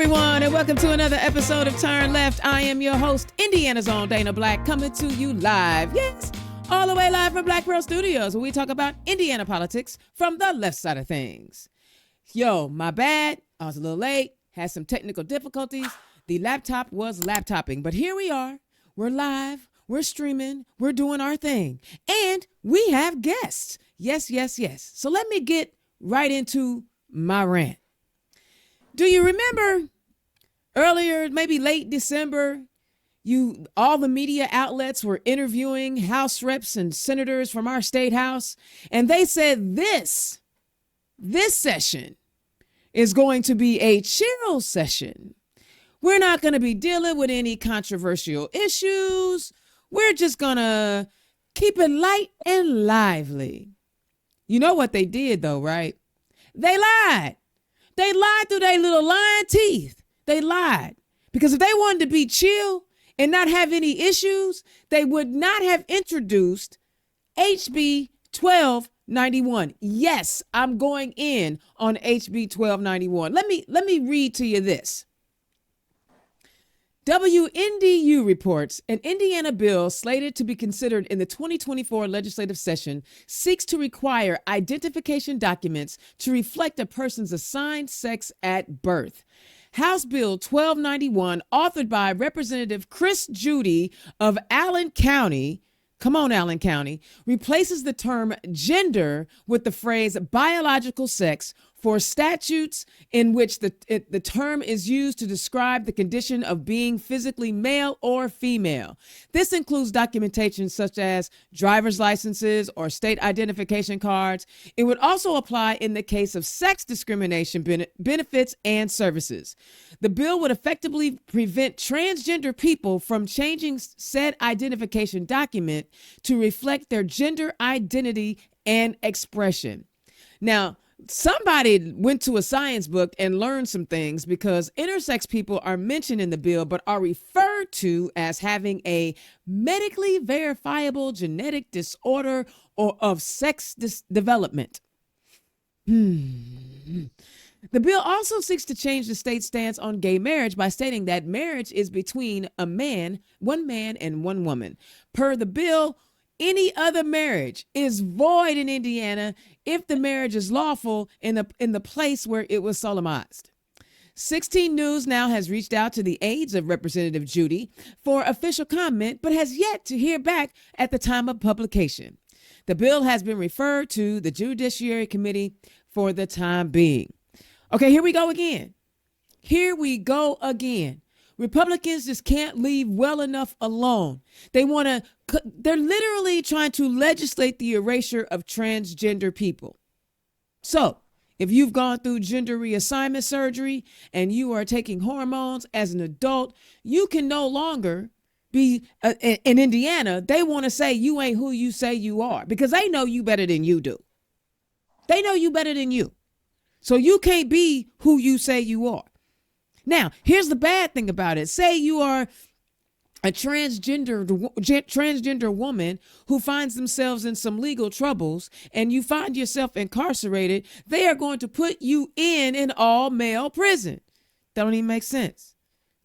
everyone, and welcome to another episode of Turn Left. I am your host, Indiana's own Dana Black, coming to you live. Yes, all the way live from Black Pearl Studios, where we talk about Indiana politics from the left side of things. Yo, my bad. I was a little late, had some technical difficulties. The laptop was laptopping, but here we are. We're live, we're streaming, we're doing our thing, and we have guests. Yes. So let me get right into my rant. Do you remember earlier, maybe late December, all the media outlets were interviewing House reps and senators from our state house, and they said this session is going to be a chill session. We're not going to be dealing with any controversial issues. We're just going to keep it light and lively. You know what they did though, right? They lied. They lied through their little lying teeth. They lied. Because if they wanted to be chill and not have any issues, they would not have introduced HB 1291. Yes, I'm going in on HB 1291. Let me read to you this. WNDU reports an Indiana bill slated to be considered in the 2024 legislative session seeks to require identification documents to reflect a person's assigned sex at birth. House Bill 1291, authored by Representative Chris Judy of Allen County, come on, Allen County, replaces the term gender with the phrase biological sex for statutes in which the term is used to describe the condition of being physically male or female. This includes documentation such as driver's licenses or state identification cards. It would also apply in the case of sex discrimination benefits and services. The bill would effectively prevent transgender people from changing said identification document to reflect their gender identity and expression. Now, somebody went to a science book and learned some things, because intersex people are mentioned in the bill but are referred to as having a medically verifiable genetic disorder or of sex development. The bill also seeks to change the state's stance on gay marriage by stating that marriage is between one man and one woman. Per the bill, any other marriage is void in Indiana if the marriage is lawful in the place where it was solemnized. 16 News now has reached out to the aides of Representative Judy for official comment, but has yet to hear back at the time of publication. The bill has been referred to the Judiciary Committee for the time being. Okay, here we go again. Republicans just can't leave well enough alone. They're literally trying to legislate the erasure of transgender people. So if you've gone through gender reassignment surgery and you are taking hormones as an adult, you can no longer be in Indiana. They want to say you ain't who you say you are, because they know you better than you do. They know you better than you. So you can't be who you say you are. Now, here's the bad thing about it. Say you are a transgender woman who finds themselves in some legal troubles and you find yourself incarcerated. They are going to put you in an all-male prison. That don't even make sense.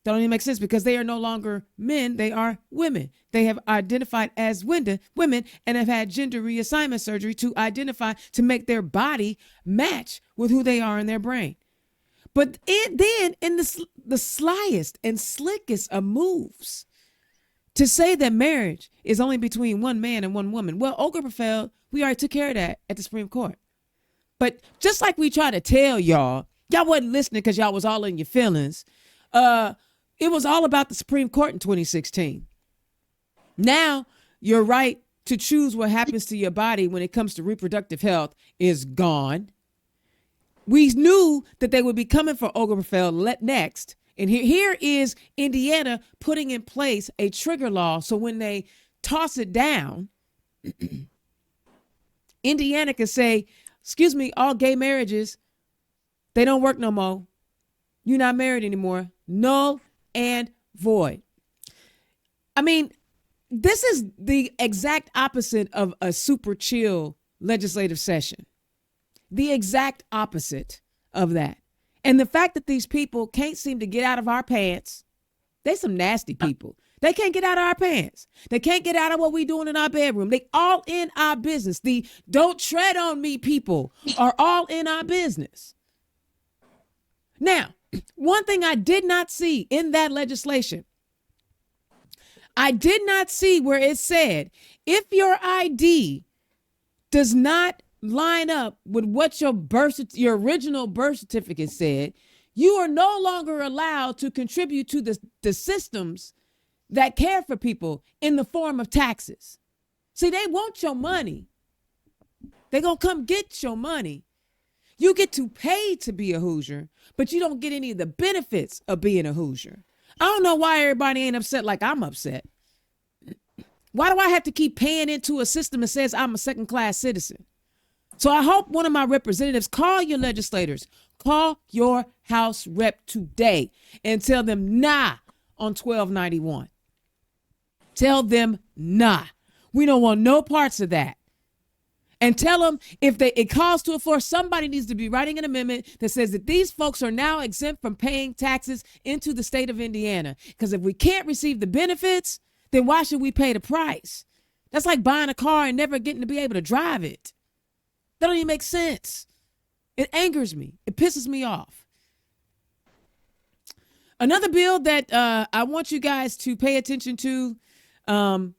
Because they are no longer men. They are women. They have identified as women and have had gender reassignment surgery to make their body match with who they are in their brain. But then in the slyest and slickest of moves to say that marriage is only between one man and one woman. Well, Obergefell, we already took care of that at the Supreme Court. But just like we try to tell y'all wasn't listening because y'all was all in your feelings. It was all about the Supreme Court in 2016. Now your right to choose what happens to your body when it comes to reproductive health is gone. We knew that they would be coming for Obergefell next. And here is Indiana putting in place a trigger law. So when they toss it down, Indiana can say, excuse me, all gay marriages, they don't work no more. You're not married anymore. Null and void. I mean, this is the exact opposite of a super chill legislative session. The exact opposite of that. And the fact that these people can't seem to get out of our pants, they some nasty people. They can't get out of our pants. They can't get out of what we doing in our bedroom. They all in our business. The don't tread on me people are all in our business. Now, one thing I did not see in that legislation, I did not see where it said, if your ID does not line up with what your original birth certificate said, you are no longer allowed to contribute to the systems that care for people in the form of taxes. See, they want your money. They're going to come get your money. You get to pay to be a Hoosier, but you don't get any of the benefits of being a Hoosier. I don't know why everybody ain't upset like I'm upset. Why do I have to keep paying into a system that says I'm a second-class citizen? So I hope one of my representatives, call your legislators, call your House rep today and tell them nah on 1291. Tell them nah. We don't want no parts of that. And tell them if it calls to a force, somebody needs to be writing an amendment that says that these folks are now exempt from paying taxes into the state of Indiana. Because if we can't receive the benefits, then why should we pay the price? That's like buying a car and never getting to be able to drive it. That don't even make sense. It angers me. It pisses me off. Another bill that I want you guys to pay attention to, and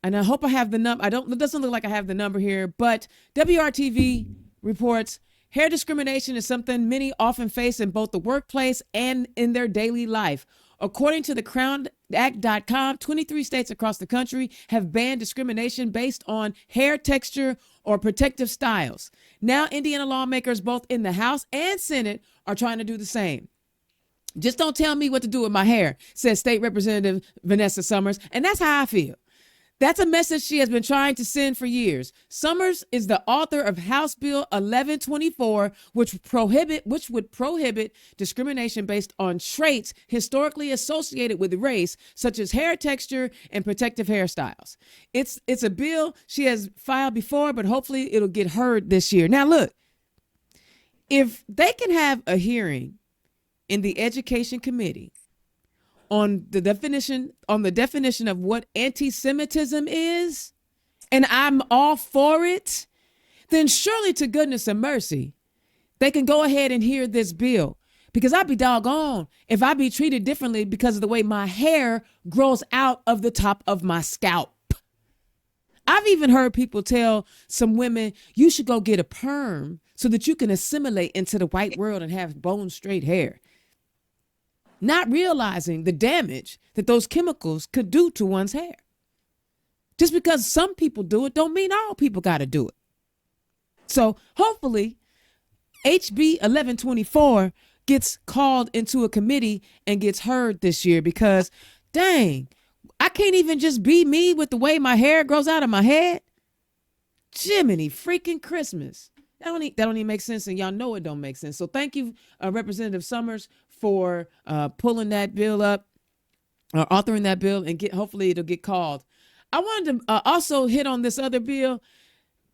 I hope I have the number. It doesn't look like I have the number here, but WRTV reports hair discrimination is something many often face in both the workplace and in their daily life. According to the CrownAct.com, 23 states across the country have banned discrimination based on hair texture or protective styles. Now, Indiana lawmakers, both in the House and Senate, are trying to do the same. Just don't tell me what to do with my hair, says State Representative Vanessa Summers. And that's how I feel. That's a message she has been trying to send for years. Summers is the author of House Bill 1124, which would prohibit discrimination based on traits historically associated with race, such as hair texture and protective hairstyles. It's a bill she has filed before, but hopefully it'll get heard this year. Now, look, if they can have a hearing in the Education Committee on the definition of what anti-Semitism is, and I'm all for it, then surely to goodness and mercy, they can go ahead and hear this bill. Because I'd be doggone if I be treated differently because of the way my hair grows out of the top of my scalp. I've even heard people tell some women, you should go get a perm so that you can assimilate into the white world and have bone straight hair. Not realizing the damage that those chemicals could do to one's hair. Just because some people do it don't mean all people got to do it. So hopefully HB 1124 gets called into a committee and gets heard this year, because dang, I can't even just be me with the way my hair grows out of my head. Jiminy freaking Christmas. That don't even make sense, and y'all know it don't make sense. So thank you, Representative Summers, for pulling that bill up, or authoring that bill, and hopefully it'll get called. I wanted to also hit on this other bill,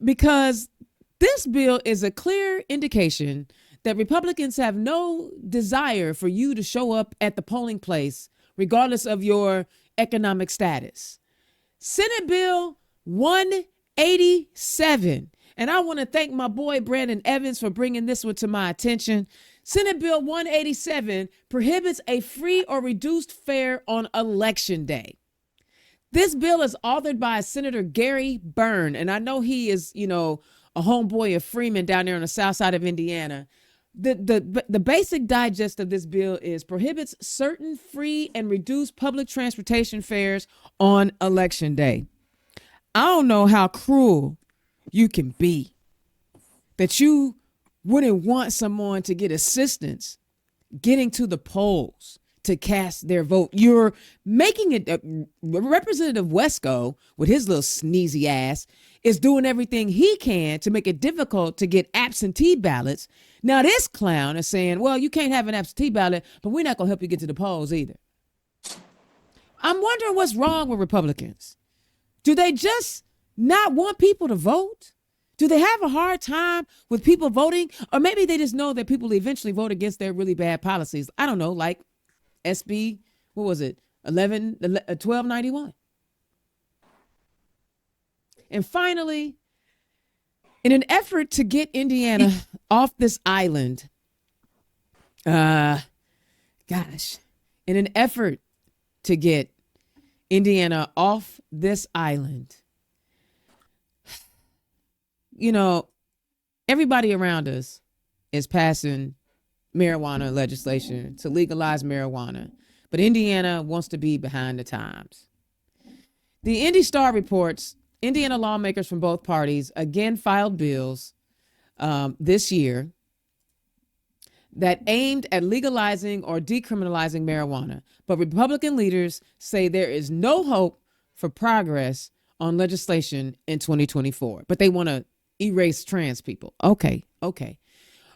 because this bill is a clear indication that Republicans have no desire for you to show up at the polling place, regardless of your economic status. Senate Bill 187. And I want to thank my boy Brandon Evans for bringing this one to my attention. Senate Bill 187 prohibits a free or reduced fare on Election Day. This bill is authored by Senator Gary Byrne, and I know he is, a homeboy of Freeman down there on the south side of Indiana. The basic digest of this bill is prohibits certain free and reduced public transportation fares on Election Day. I don't know how cruel you can be, that you wouldn't want someone to get assistance getting to the polls to cast their vote. You're making it, Representative Wesco, with his little sneezy ass, is doing everything he can to make it difficult to get absentee ballots. Now this clown is saying, well, you can't have an absentee ballot, but we're not going to help you get to the polls either. I'm wondering what's wrong with Republicans. Do they just not want people to vote? Do they have a hard time with people voting? Or maybe they just know that people eventually vote against their really bad policies. I don't know, like SB, what was it? 1291. And finally, in an effort to get Indiana off this island, in an effort to get Indiana off this island, everybody around us is passing marijuana legislation to legalize marijuana, but Indiana wants to be behind the times. The Indy Star reports Indiana lawmakers from both parties again filed bills this year that aimed at legalizing or decriminalizing marijuana. But Republican leaders say there is no hope for progress on legislation in 2024. But they want to erase trans people. Okay.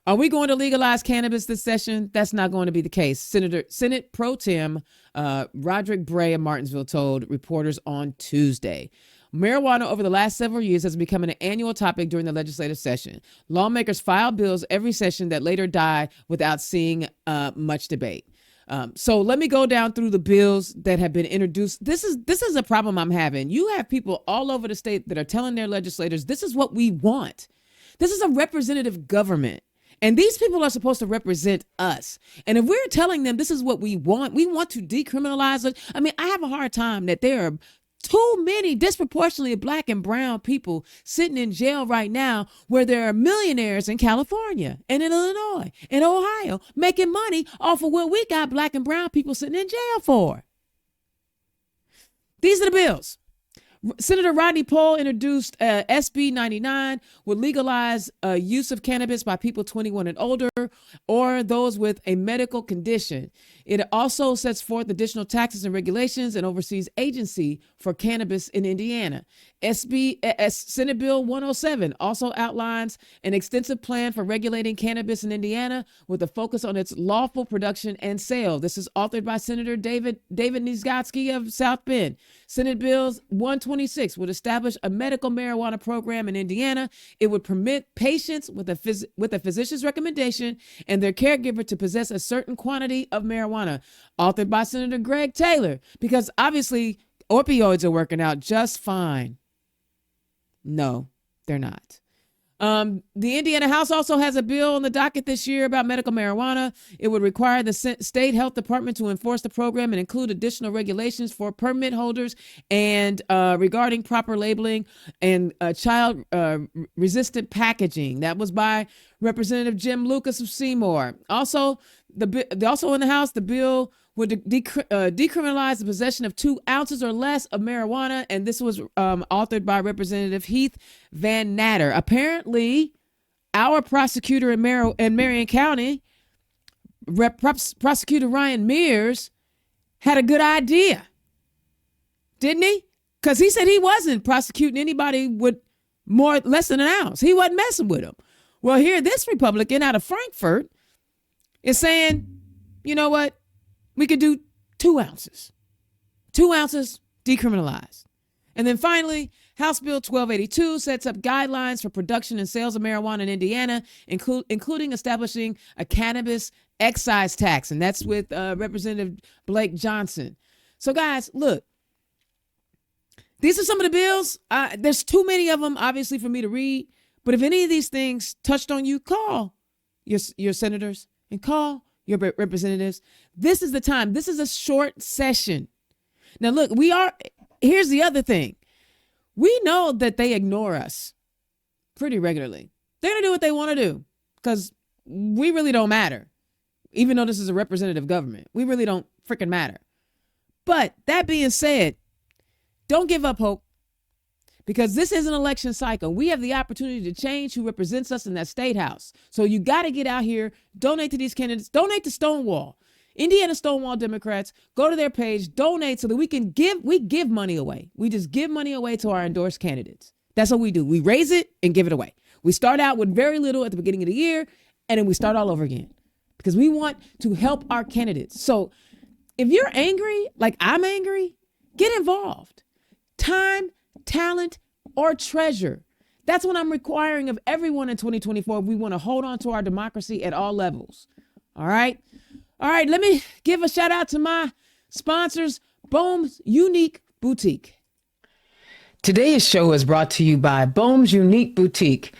Are we going to legalize cannabis this session? That's not going to be the case. Senate Pro Tem Roderick Bray of Martinsville told reporters on Tuesday. Marijuana over the last several years has become an annual topic during the legislative session. Lawmakers file bills every session that later die without seeing much debate. So let me go down through the bills that have been introduced. This is a problem I'm having. You have people all over the state that are telling their legislators, this is what we want. This is a representative government. And these people are supposed to represent us. And if we're telling them this is what we want to decriminalize it. I mean, I have a hard time that there are too many disproportionately Black and brown people sitting in jail right now, where there are millionaires in California and in Illinois and Ohio making money off of what we got Black and brown people sitting in jail for. These are the bills. Senator Rodney Pohl introduced SB 99, would legalize use of cannabis by people 21 and older or those with a medical condition. It also sets forth additional taxes and regulations and oversees agency for cannabis in Indiana. Senate Bill 107 also outlines an extensive plan for regulating cannabis in Indiana with a focus on its lawful production and sale. This is authored by Senator David Niezgodsky of South Bend. Senate Bills 126 would establish a medical marijuana program in Indiana. It would permit patients with a physician's recommendation and their caregiver to possess a certain quantity of marijuana. Authored by Senator Greg Taylor, because obviously opioids are working out just fine. No, they're not. The Indiana House also has a bill on the docket this year about medical marijuana. It would require the state health department to enforce the program and include additional regulations for permit holders and regarding proper labeling and child resistant packaging. That was by Representative Jim Lucas of Seymour. Also in the House, the bill would decriminalize the possession of 2 ounces or less of marijuana, and this was authored by Representative Heath Van Natter. Apparently, our prosecutor in Marion County, Prosecutor Ryan Mears, had a good idea, didn't he? Because he said he wasn't prosecuting anybody with less than an ounce. He wasn't messing with them. Well, here, this Republican out of Frankfurt is saying, you know what? We could do 2 ounces. 2 ounces decriminalized. And then finally, House Bill 1282 sets up guidelines for production and sales of marijuana in Indiana, including establishing a cannabis excise tax. And that's with Representative Blake Johnson. So guys, look, these are some of the bills. There's too many of them, obviously, for me to read. But if any of these things touched on you, call your senators and call your representatives. This is the time. This is a short session. Now, look, here's the other thing. We know that they ignore us pretty regularly. They're going to do what they want to do because we really don't matter. Even though this is a representative government, we really don't freaking matter. But that being said, don't give up hope. Because this is an election cycle. We have the opportunity to change who represents us in that state house. So you got to get out here, donate to these candidates, donate to Stonewall. Indiana Stonewall Democrats, go to their page, donate so that we give money away. We just give money away to our endorsed candidates. That's what we do. We raise it and give it away. We start out with very little at the beginning of the year, and then we start all over again because we want to help our candidates. So if you're angry, like I'm angry, get involved. Time, talent, or treasure. That's what I'm requiring of everyone in 2024. We want to hold on to our democracy at all levels. All right. All right. Let me give a shout out to my sponsors, Bohm's Unique Boutique. Today's show is brought to you by Bohm's Unique Boutique.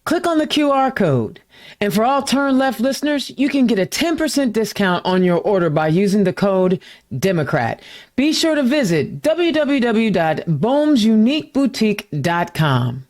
Click on the QR code. And for all Turn Left listeners, you can get a 10% discount on your order by using the code Democrat. Be sure to visit www.bohmsuniqueboutique.com.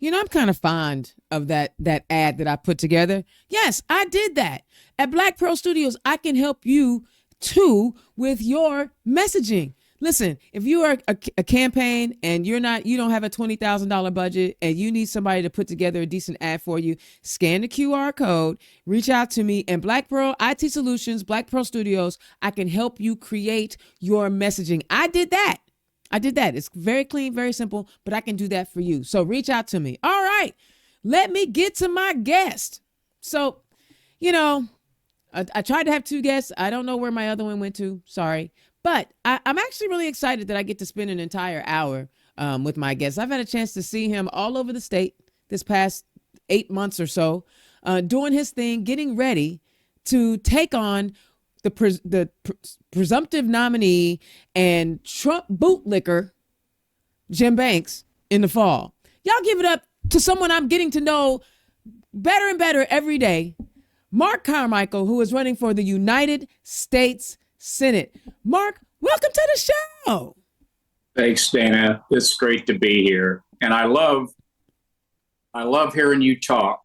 You know, I'm kind of fond of that ad that I put together. Yes, I did that. At Black Pearl Studios, I can help you too with your messaging. Listen, if you are a campaign and you don't have a $20,000 budget and you need somebody to put together a decent ad for you, scan the QR code, reach out to me, and Black Pearl IT Solutions, Black Pearl Studios, I can help you create your messaging. I did that. It's very clean, very simple, but I can do that for you. So reach out to me. All right, let me get to my guest. So, you know, I tried to have two guests. I don't know where my other one went to. Sorry. But I'm actually really excited that I get to spend an entire hour with my guest. I've had a chance to see him all over the state this past 8 months or so, doing his thing, getting ready to take on the presumptive nominee and Trump bootlicker, Jim Banks, in the fall. Y'all give it up to someone I'm getting to know better and better every day, Marc Carmichael, who is running for the United States Senate. Marc, welcome to the show. Thanks, Dana. It's great to be here. And I love hearing you talk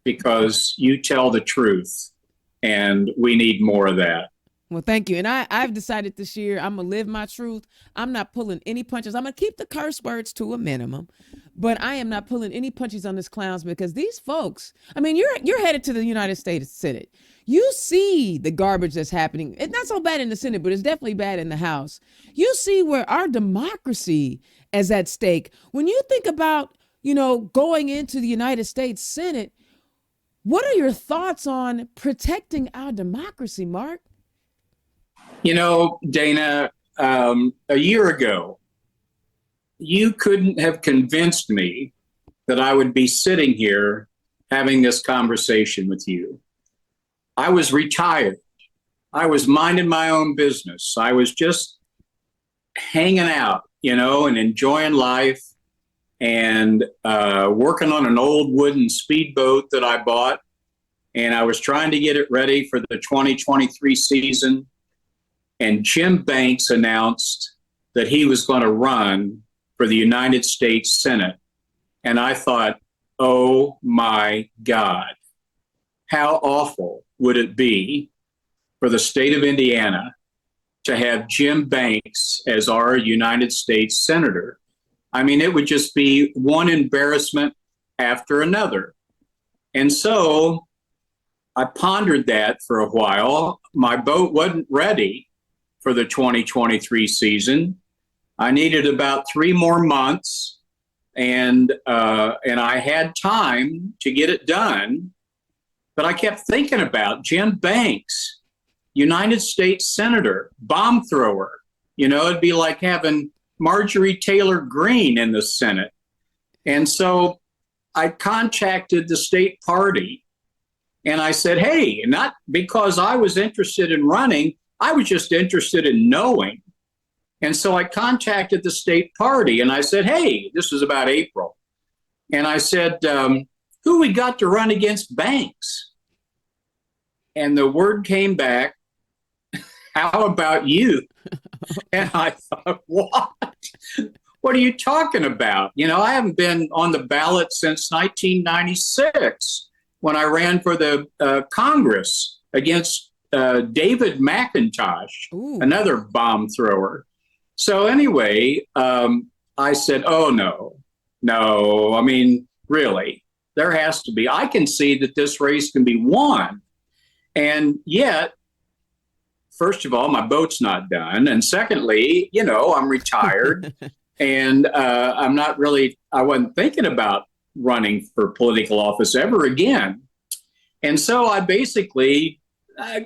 because you tell the truth. And we need more of that. Well, thank you. And I've decided this year I'm going to live my truth. I'm not pulling any punches. I'm going to keep the curse words to a minimum, but I am not pulling any punches on this clowns because these folks, I mean, you're headed to the United States Senate. You see the garbage that's happening. It's not so bad in the Senate, but it's definitely bad in the House. You see where our democracy is at stake. When you think about, going into the United States Senate, what are your thoughts on protecting our democracy, Marc? Dana, a year ago, you couldn't have convinced me that I would be sitting here having this conversation with you. I was retired. I was minding my own business. I was just hanging out, and enjoying life. And working on an old wooden speedboat that I bought. And I was trying to get it ready for the 2023 season. And Jim Banks announced that he was going to run for the United States Senate. And I thought, oh my God, how awful would it be for the state of Indiana to have Jim Banks as our United States Senator? I mean, it would just be one embarrassment after another. And so I pondered that for a while. My boat wasn't ready for the 2023 season. I needed about 3 more months, and I had time to get it done. But I kept thinking about Jim Banks, United States Senator, bomb thrower. It'd be like having Marjorie Taylor Greene in the Senate. And so I contacted the state party and I said, hey, not because I was interested in running, I was just interested in knowing. And so I contacted the state party and I said, hey, this was about April. And I said, who we got to run against Banks? And the word came back, how about you? And I thought, what? What are you talking about? I haven't been on the ballot since 1996 when I ran for the Congress against David McIntosh, Ooh. another bomb thrower. So anyway, I said, oh, no. I mean, really, there has to be. I can see that this race can be won. And yet, first of all, my boat's not done. And secondly, I'm retired and I wasn't thinking about running for political office ever again. And so I basically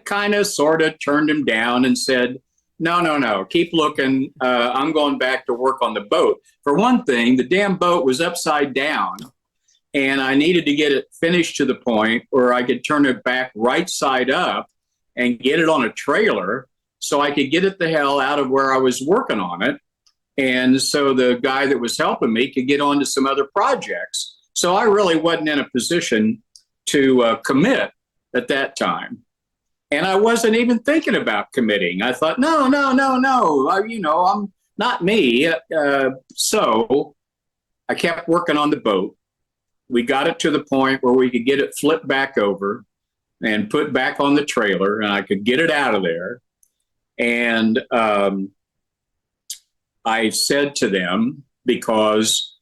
kind of sort of turned him down and said, no, keep looking. I'm going back to work on the boat. For one thing, the damn boat was upside down and I needed to get it finished to the point where I could turn it back right side up and get it on a trailer so I could get it the hell out of where I was working on it. And so the guy that was helping me could get on to some other projects. So I really wasn't in a position to commit at that time. And I wasn't even thinking about committing. I thought, no. I'm not me. So I kept working on the boat. We got it to the point where we could get it flipped back over and put back on the trailer, and I could get it out of there. And I said to them, because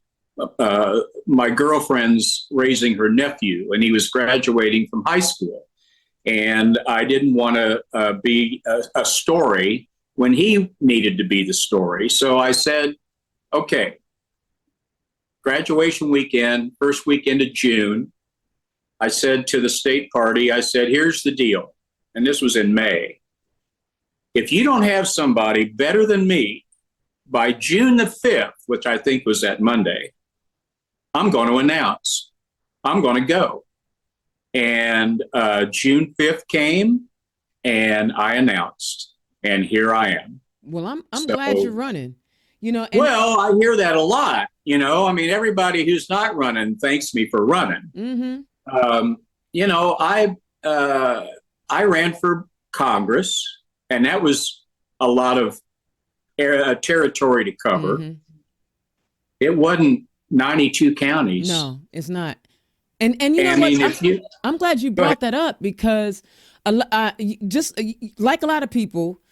my girlfriend's raising her nephew, and he was graduating from high school. And I didn't want to be a story when he needed to be the story. So I said, okay, graduation weekend, first weekend of June, I said to the state party, I said, here's the deal. And this was in May. If you don't have somebody better than me by June the 5th, which I think was that Monday, I'm going to announce. I'm going to go. And June 5th came and I announced, and here I am. Well, I'm glad you're running. Well, I hear that a lot. I mean, everybody who's not running thanks me for running. Mm-hmm. I ran for Congress, and that was a lot of territory to cover. Mm-hmm. It wasn't 92 counties. No, it's not. And I'm glad you brought that up, because just like a lot of people,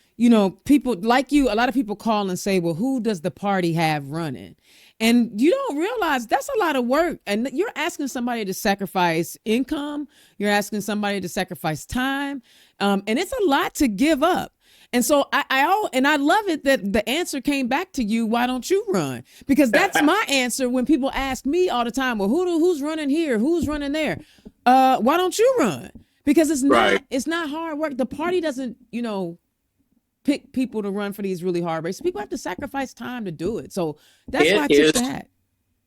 people like you, a lot of people call and say, well, who does the party have running? And you don't realize that's a lot of work. And you're asking somebody to sacrifice income. You're asking somebody to sacrifice time. And it's a lot to give up. And so I love it that the answer came back to you. Why don't you run? Because that's my answer when people ask me all the time, well, who's running here? Who's running there? Why don't you run? Because it's not hard work. The party doesn't, pick people to run for these really hard races. People have to sacrifice time to do it. So that's why I took that.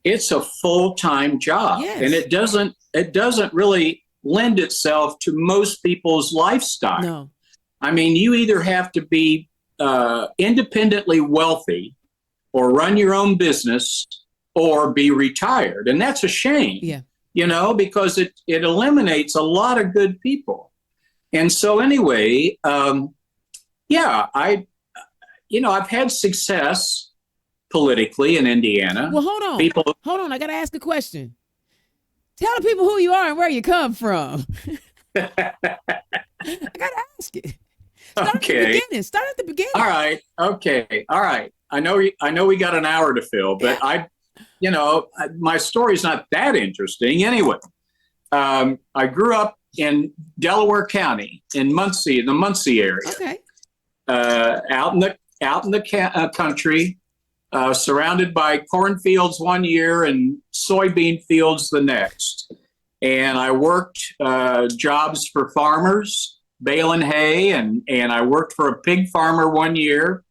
It's a full-time job. Yes. And it doesn't really lend itself to most people's lifestyle. No. I mean, you either have to be independently wealthy or run your own business or be retired. And that's a shame, because it eliminates a lot of good people. And so anyway, I've had success politically in Indiana. Well, hold on. I got to ask a question. Tell the people who you are and where you come from. I got to ask it. Start at the beginning. All right. Okay. All right. I know we got an hour to fill, but my story's not that interesting anyway. I grew up in Delaware County in Muncie, in the Muncie area. Okay. Out in the country, surrounded by cornfields one year and soybean fields the next. And I worked jobs for farmers, baling hay, and I worked for a pig farmer one year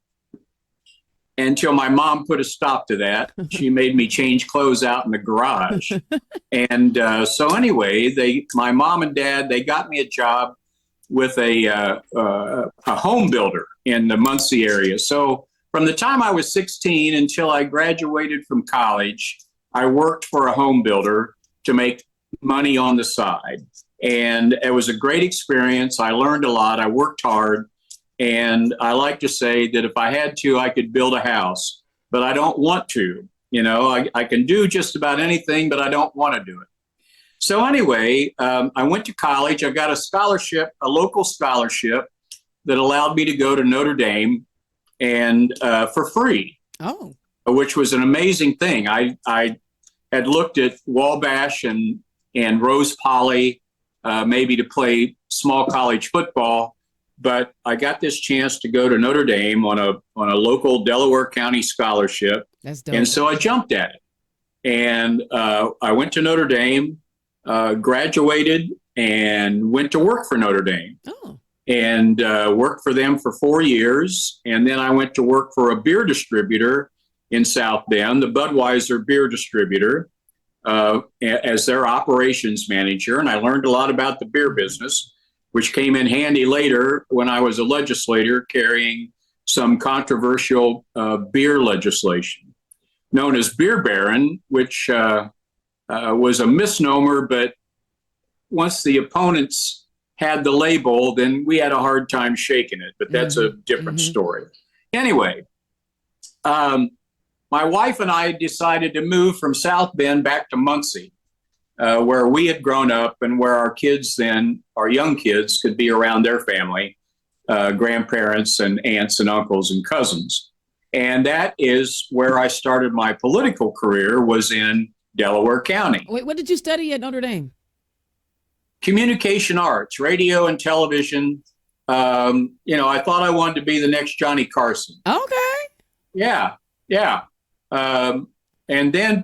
until my mom put a stop to that. She made me change clothes out in the garage. And so anyway, my mom and dad, they got me a job with a home builder in the Muncie area. So from the time I was 16 until I graduated from college, I worked for a home builder to make money on the side. And it was a great experience. I learned a lot. I worked hard. And I like to say that if I had to, I could build a house, but I don't want to. I can do just about anything, but I don't want to do it. So anyway, I went to college. I got a scholarship, a local scholarship that allowed me to go to Notre Dame and for free. Oh. Which was an amazing thing. I had looked at Wabash and Rose Poly, maybe to play small college football, but I got this chance to go to Notre Dame on a local Delaware County scholarship. That's dope. And so I jumped at it. And I went to Notre Dame, graduated, and went to work for Notre Dame. Oh. And worked for them for 4 years. And then I went to work for a beer distributor in South Bend, the Budweiser beer distributor, as their operations manager. And I learned a lot about the beer business, which came in handy later when I was a legislator carrying some controversial beer legislation known as beer baron, which was a misnomer. But once the opponents had the label, then we had a hard time shaking it. But that's a different story. Anyway, my wife and I decided to move from South Bend back to Muncie, where we had grown up and where our kids then, our young kids, could be around their family, grandparents and aunts and uncles and cousins. And that is where I started my political career, was in Delaware County. Wait, what did you study at Notre Dame? Communication arts, radio and television. I thought I wanted to be the next Johnny Carson. Okay. Yeah. And then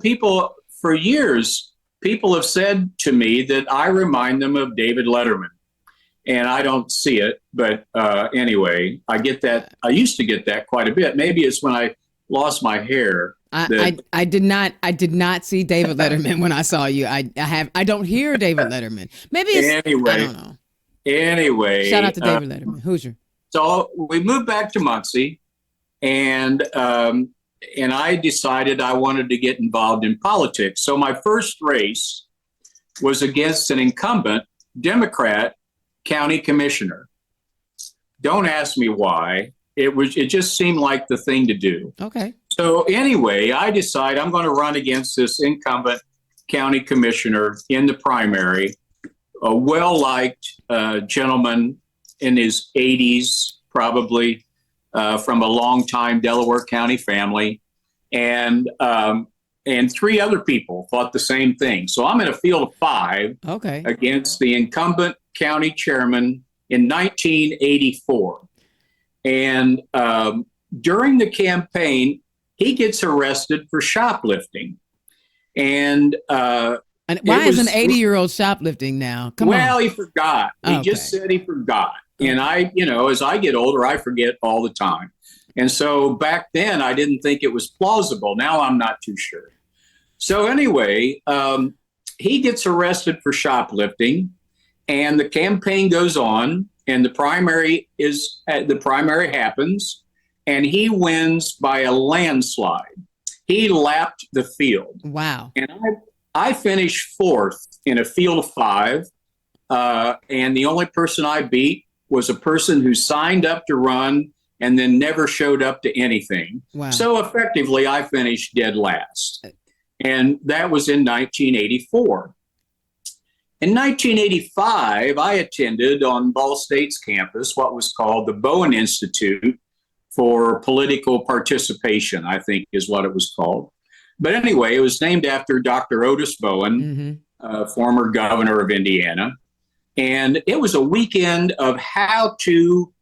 for years, people have said to me that I remind them of David Letterman. And I don't see it. But anyway, I get that. I used to get that quite a bit. Maybe it's when I lost my hair. I did not see David Letterman when I saw you. I don't hear David Letterman. Maybe it's anyway. I don't know. Anyway, shout out to David Letterman. Hoosier. So we moved back to Muncie, and I decided I wanted to get involved in politics. So my first race was against an incumbent Democrat county commissioner. Don't ask me why. It just seemed like the thing to do. Okay. So anyway, I decide I'm going to run against this incumbent county commissioner in the primary, a well-liked gentleman in his 80s, probably, from a long-time Delaware County family. And 3 other people thought the same thing. So I'm in a field of 5 against the incumbent county chairman in 1984. And during the campaign, he gets arrested for shoplifting. And why is an 80-year-old shoplifting now? Come on. Well, he forgot. He just said he forgot. And as I get older, I forget all the time. And so back then, I didn't think it was plausible. Now I'm not too sure. So anyway, he gets arrested for shoplifting, and the campaign goes on, and the primary happens, and he wins by a landslide. He lapped the field. Wow. And I finished 4th in a field of 5, and the only person I beat was a person who signed up to run and then never showed up to anything. Wow. So effectively, I finished dead last. And that was in 1984. In 1985, I attended on Ball State's campus what was called the Bowen Institute for Political Participation, I think is what it was called. But anyway, it was named after Dr. Otis Bowen, former governor of Indiana. And it was a weekend of how to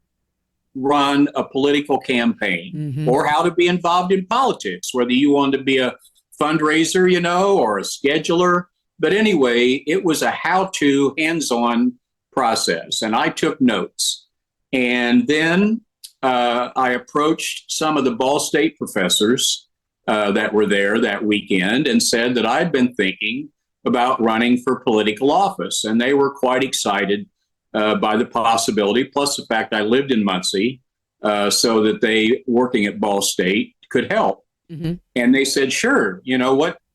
run a political campaign or how to be involved in politics, whether you wanted to be a fundraiser, or a scheduler. But anyway, it was a how-to, hands-on process. And I took notes. And then I approached some of the Ball State professors that were there that weekend and said that I'd been thinking about running for political office. And they were quite excited by the possibility, plus the fact I lived in Muncie, so that they, working at Ball State, could help. And they said, sure,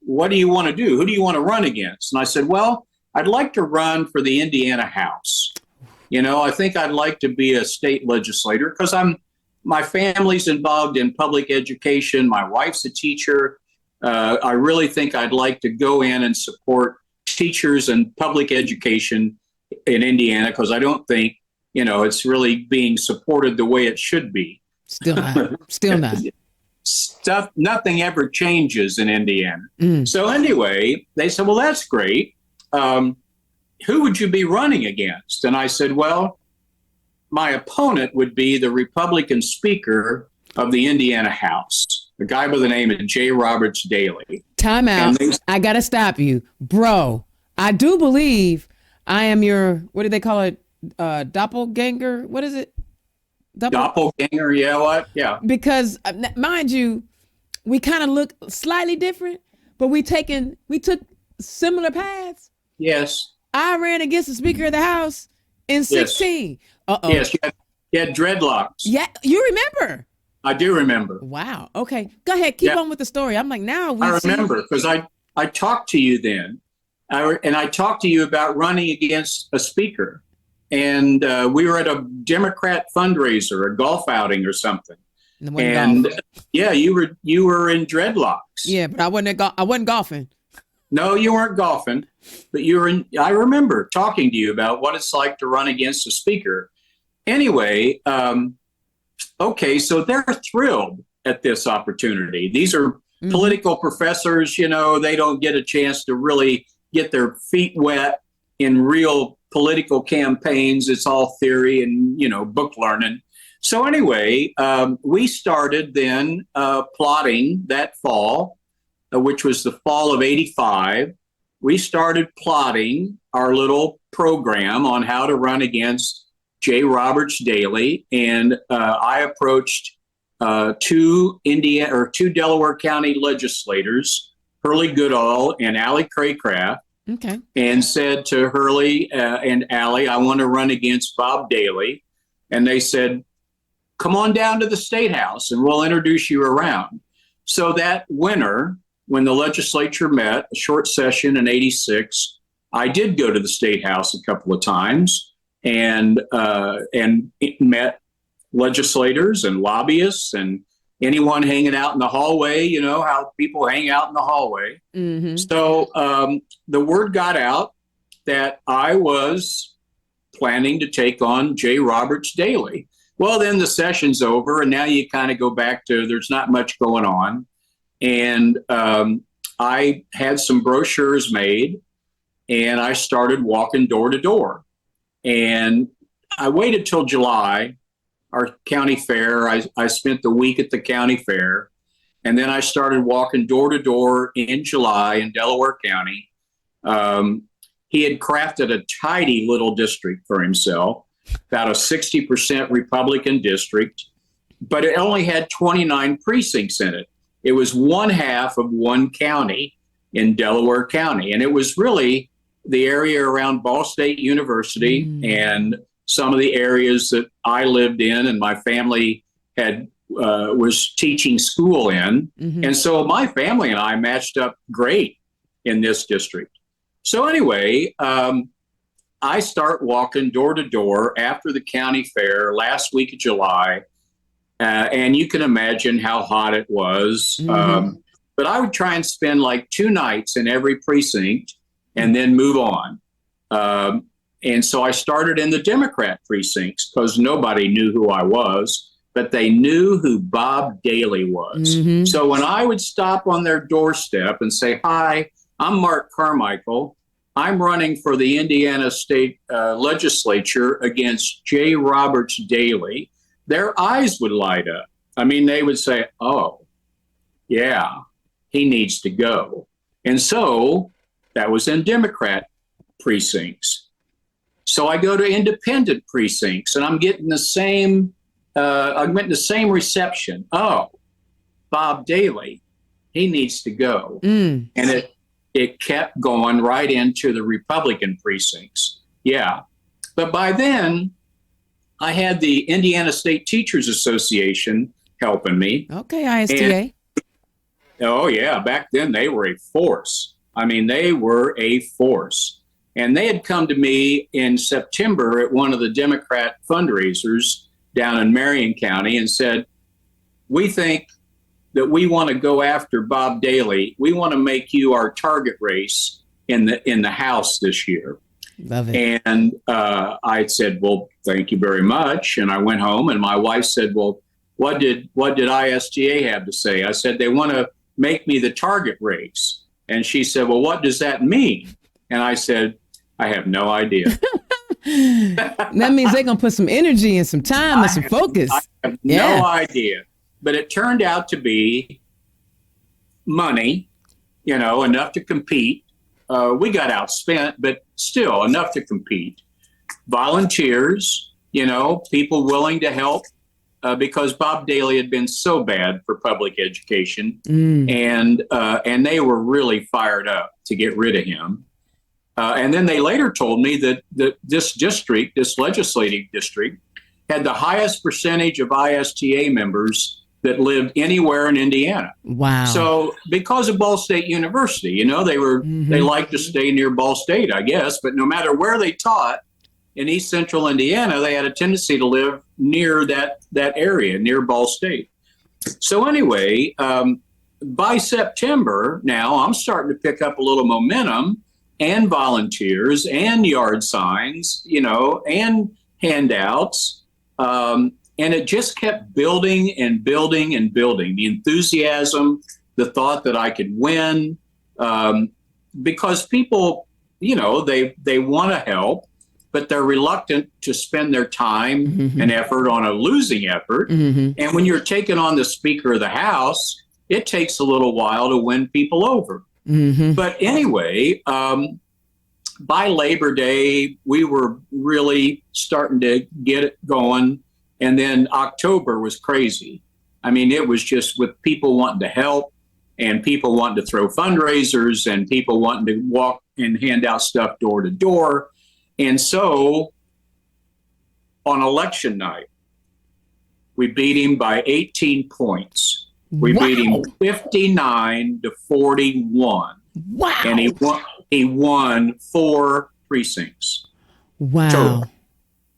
what do you want to do? Who do you want to run against? And I said, well, I'd like to run for the Indiana House. I think I'd like to be a state legislator because my family's involved in public education. My wife's a teacher. I really think I'd like to go in and support teachers and public education in Indiana, because I don't think, it's really being supported the way it should be. Still not. Still not. Nothing ever changes in Indiana. So anyway, they said, well, that's great. Who would you be running against? And I said, well, my opponent would be the Republican Speaker of the Indiana House, a guy by the name of J. Roberts Daley. Time out. I got to stop you. Bro, I do believe I am your, what do they call it? Doppelganger? What is it? Doppelganger? Yeah, what? Yeah. Because mind you, we kind of look slightly different, but we took similar paths. Yes. I ran against the Speaker of the House in 16. Yes. Uh-oh. Yes, you had dreadlocks. Yeah, you remember. I do remember. Wow. Okay. Go ahead. Keep on with the story. I'm like, now we I remember because I talked to you then, and I talked to you about running against a speaker. And we were at a Democrat fundraiser, a golf outing or something. And yeah, you were in dreadlocks. Yeah, but I wasn't golfing. No, you weren't golfing, but I remember talking to you about what it's like to run against a speaker. Anyway, okay, so they're thrilled at this opportunity. These are political professors, they don't get a chance to really get their feet wet in real political campaigns. It's all theory and, book learning. So anyway, we started then plotting that fall, which was the fall of '85. We started plotting our little program on how to run against J. Roberts Daley. And I approached two Delaware County legislators, Hurley Goodall and Allie Craycraft. Okay. And said to Hurley and Allie, I want to run against Bob Daley. And they said, come on down to the State House and we'll introduce you around. So that winter, when the legislature met, a short session in '86, I did go to the State House a couple of times and met legislators and lobbyists and anyone hanging out in the hallway, how people hang out in the hallway. Mm-hmm. So the word got out that I was planning to take on J. Roberts Daley. Well, then the session's over, and now you kind of go back to there's not much going on. And I had some brochures made, and I started walking door to door. And I waited till July, our county fair. I spent the week at the county fair, and then I started walking door to door in July in Delaware County. He had crafted a tidy little district for himself, about a 60% Republican district, but it only had 29 precincts in it. It was one half of one county in Delaware County, and it was really the area around Ball State University and some of the areas that I lived in and my family was teaching school in. Mm-hmm. And so my family and I matched up great in this district. So anyway, I start walking door to door after the county fair last week of July. And you can imagine how hot it was. Mm-hmm. But I would try and spend like 2 nights in every precinct and then move on. And so I started in the Democrat precincts because nobody knew who I was, but they knew who Bob Daley was. Mm-hmm. So when I would stop on their doorstep and say, hi, I'm Marc Carmichael. I'm running for the Indiana State Legislature against J. Roberts Daley. Their eyes would light up. I mean, they would say, oh, yeah, he needs to go. And so that was in Democrat precincts. So I go to independent precincts and I'm getting the same reception. Oh, Bob Daley, he needs to go. And it kept going right into the Republican precincts. Yeah. But by then, I had the Indiana State Teachers Association helping me. Okay, ISTA. Oh, yeah. Back then, they were a force. I mean, they were a force. And they had come to me in September at one of the Democrat fundraisers down in Marion County and said, we think that we want to go after Bob Daley. We want to make you our target race in the House this year. Love it. And I said, well, thank you very much. And I went home, and my wife said, well, what did ISTA have to say? I said, they want to make me the target race. And she said, well, what does that mean? And I said, I have no idea. That means they're going to put some energy and some time and some focus. I have no idea. But it turned out to be money, enough to compete. We got outspent, but still enough to compete. Volunteers, people willing to help because Bob Daley had been so bad for public education, and they were really fired up to get rid of him. And then they later told me that this legislative district, had the highest percentage of ISTA members that lived anywhere in Indiana. Wow. So because of Ball State University, they liked to stay near Ball State, I guess, but no matter where they taught in East Central Indiana, they had a tendency to live near that area, near Ball State. So anyway, by September now, I'm starting to pick up a little momentum and volunteers and yard signs, and handouts. And it just kept building and building and building. The enthusiasm, the thought that I could win, because people, they want to help, but they're reluctant to spend their time and effort on a losing effort. And when you're taking on the Speaker of the House, it takes a little while to win people over. But anyway, by Labor Day, we were really starting to get it going. And then October was crazy. I mean, it was just with people wanting to help and people wanting to throw fundraisers and people wanting to walk and hand out stuff door to door. And so on election night, we beat him by 18 points. We beat him 59 to 41. Wow. And he won 4 precincts. Wow. Total.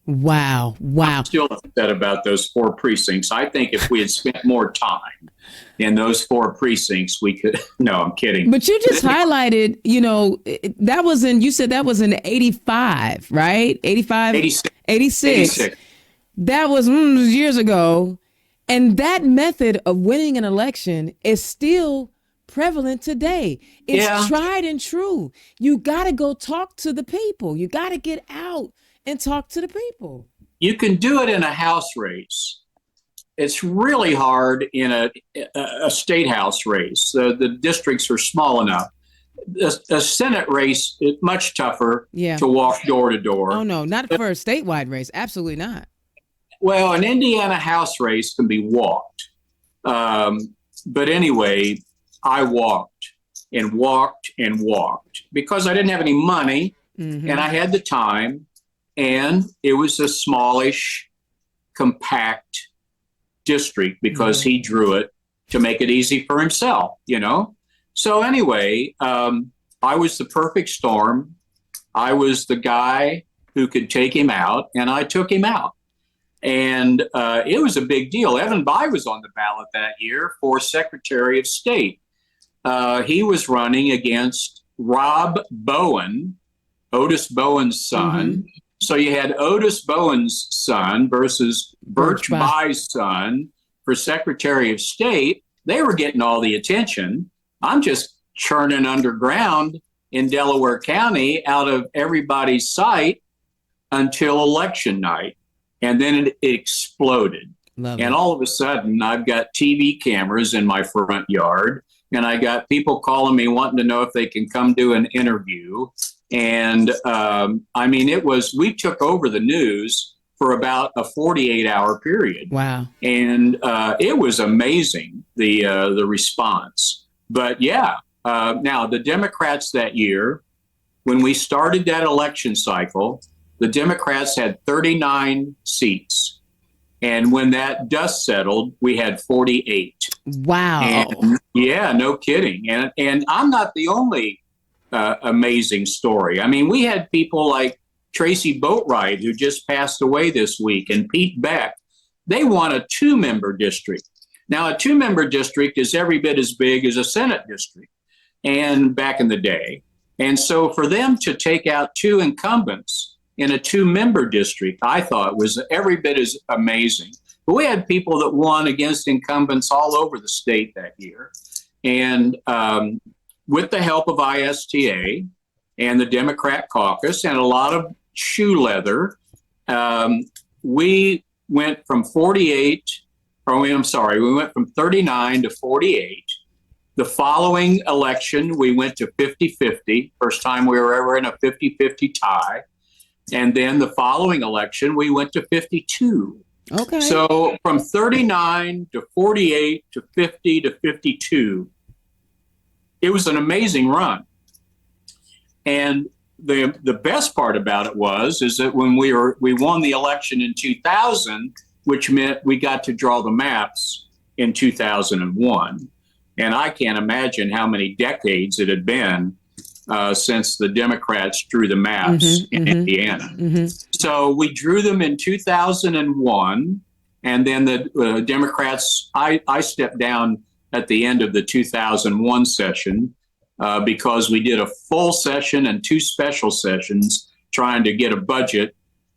Wow. I'm still upset about those 4 precincts. I think if we had spent more time in those 4 precincts, we could. No, I'm kidding. But you just highlighted, that was you said that was in 85, right? 85? 86. That was years ago. And that method of winning an election is still prevalent today. It's tried and true. You got to go talk to the people. You got to get out and talk to the people. You can do it in a House race. It's really hard in a state House race. The districts are small enough. A Senate race is much tougher to walk door to door. Oh, no, not for a statewide race. Absolutely not. Well, an Indiana House race can be walked. But anyway, I walked and walked and walked because I didn't have any money and I had the time. And it was a smallish, compact district because he drew it to make it easy for himself, So anyway, I was the perfect storm. I was the guy who could take him out, and I took him out. And it was a big deal. Evan Bayh was on the ballot that year for Secretary of State. He was running against Rob Bowen, Otis Bowen's son. So you had Otis Bowen's son versus Birch Bayh's son for Secretary of State. They were getting all the attention. I'm just churning underground in Delaware County out of everybody's sight until election night. And then it exploded. And all of a sudden, I've got TV cameras in my front yard, and I got people calling me wanting to know if they can come do an interview. And we took over the news for about a 48-hour period. Wow. And it was amazing, the response. But now the Democrats that year, when we started that election cycle, the Democrats had 39 seats. And when that dust settled, we had 48. Wow. And, no kidding. And I'm not the only amazing story. I mean, we had people like Tracy Boatwright, who just passed away this week, and Pete Beck. They won a 2-member district. Now, a 2-member district is every bit as big as a Senate district, and back in the day. And so for them to take out 2 incumbents in a 2-member district, I thought was every bit as amazing. But we had people that won against incumbents all over the state that year. And with the help of ISTA and the Democrat caucus and a lot of shoe leather, we went from 39 to 48. The following election, we went to 50-50. First time we were ever in a 50-50 tie. And then the following election, we went to 52. Okay. So from 39 to 48 to 50 to 52, it was an amazing run. And the best part about it is that when we won the election in 2000, which meant we got to draw the maps in 2001. And I can't imagine how many decades it had been since the Democrats drew the maps in Indiana. So we drew them in 2001, and then the Democrats, I stepped down at the end of the 2001 session because we did a full session and 2 special sessions trying to get a budget,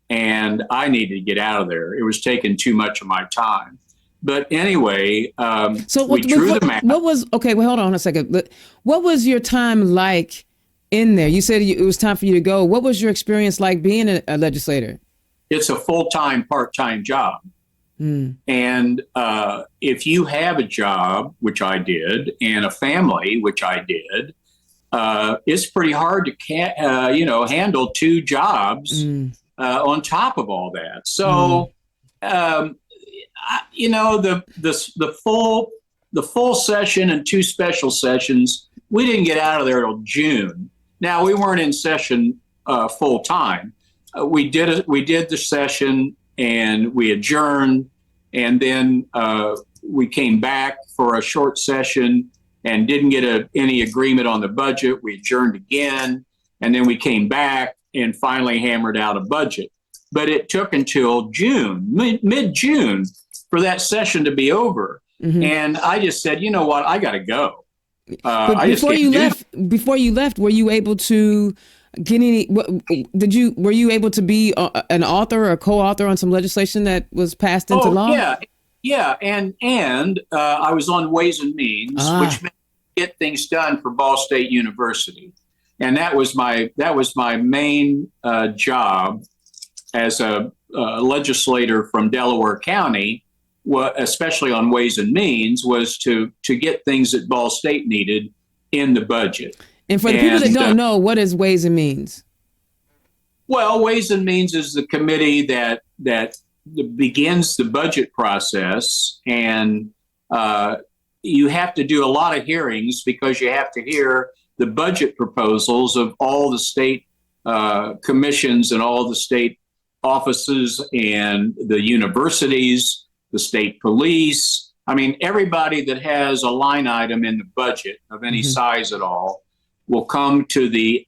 and I needed to get out of there. It was taking too much of my time. But anyway, we drew the map. Hold on a second. What was your time like in there? You said it was time for you to go. What was your experience like being a legislator? It's a full-time, part-time job. And if you have a job, which I did, and a family, which I did, it's pretty hard to handle 2 jobs on top of all that. So, the full session and 2 special sessions, we didn't get out of there till June. Now, we weren't in session full time. We did the session and we adjourned, and then we came back for a short session and didn't get any agreement on the budget. We adjourned again, and then we came back and finally hammered out a budget. But it took until June, mid-June, for that session to be over. And I just said, you know what, I got to go. But before you left, were you able to get any? Were you able to be an author or a co-author on some legislation that was passed into law? Yeah, and I was on Ways and Means, which meant get things done for Ball State University, and that was my main job as a legislator from Delaware County. Especially on Ways and Means, was to get things that Ball State needed in the budget. And for the people that don't know, what is Ways and Means? Well, Ways and Means is the committee that begins the budget process, and you have to do a lot of hearings because you have to hear the budget proposals of all the state commissions and all the state offices and the universities, the state police. I mean, everybody that has a line item in the budget of any size at all will come to the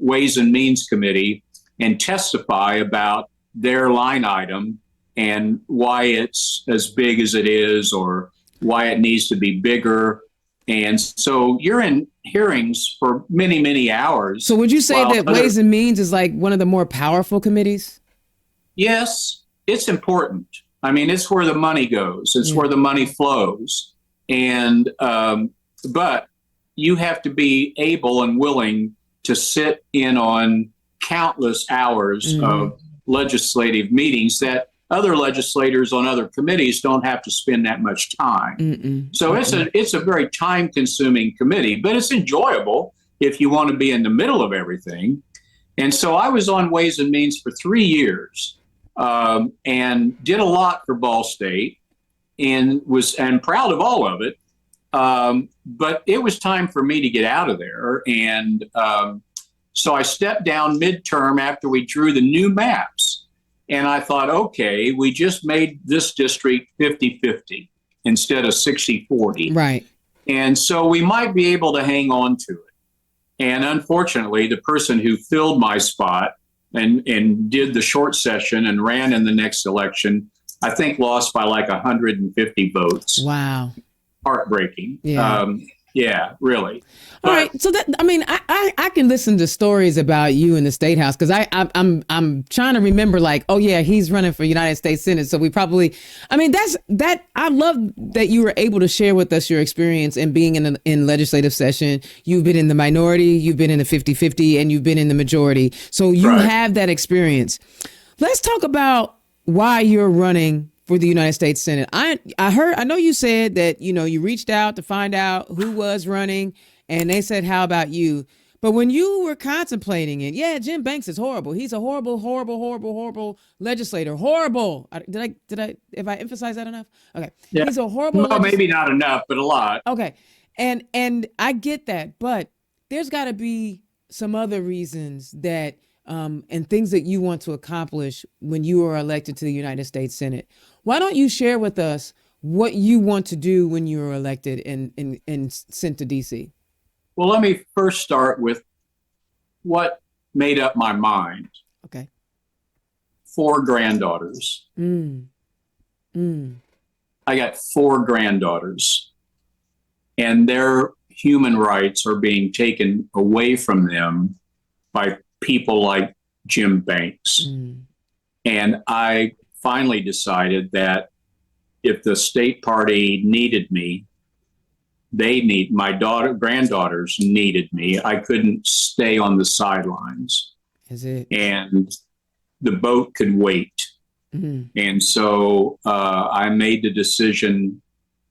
Ways and Means Committee and testify about their line item and why it's as big as it is or why it needs to be bigger. And so you're in hearings for many, many hours. So would you say that Ways and Means is like one of the more powerful committees? Yes, it's important. I mean, it's where the money goes. It's where the money flows. And, but you have to be able and willing to sit in on countless hours of legislative meetings that other legislators on other committees don't have to spend that much time. So it's a very time-consuming committee, but it's enjoyable if you want to be in the middle of everything. And so I was on Ways and Means for 3 years. And did a lot for Ball State and was proud of all of it. But it was time for me to get out of there. And so I stepped down midterm after we drew the new maps. And I thought, okay, we just made this district 50-50 instead of 60-40. Right. And so we might be able to hang on to it. And unfortunately, the person who filled my spot and did the short session and ran in the next election, I think lost by like 150 votes. Wow. Heartbreaking. Yeah. Yeah, really. All But right, so that I mean, I can listen to stories about you in the state house because I'm trying to remember like, oh yeah, he's running for United States Senate, so we probably, I mean, that's that I love that you were able to share with us your experience in being in legislative session. You've been in the minority, you've been in the 50-50, and you've been in the majority, so you right. have that experience. Let's talk about why you're running for the United States Senate. I know you said that you reached out to find out who was running, and they said, "How about you?" But when you were contemplating it, yeah, Jim Banks is horrible. He's a horrible, horrible, horrible, horrible legislator. Horrible. If I emphasize that enough? Okay, Yeah. he's a horrible Well, legislator. maybe not enough, but a lot. Okay, and I get that, but there's got to be some other reasons that and things that you want to accomplish when you are elected to the United States Senate. Why don't you share with us what you want to do when you are elected and sent to DC? Well, let me first start with what made up my mind. Okay. 4 granddaughters. Mm. Mm. I got 4 granddaughters, and their human rights are being taken away from them by people like Jim Banks. Mm. And I finally decided that if the state party needed me, my granddaughters needed me. I couldn't stay on the sidelines. Is it? And the boat could wait. Mm. And so I made the decision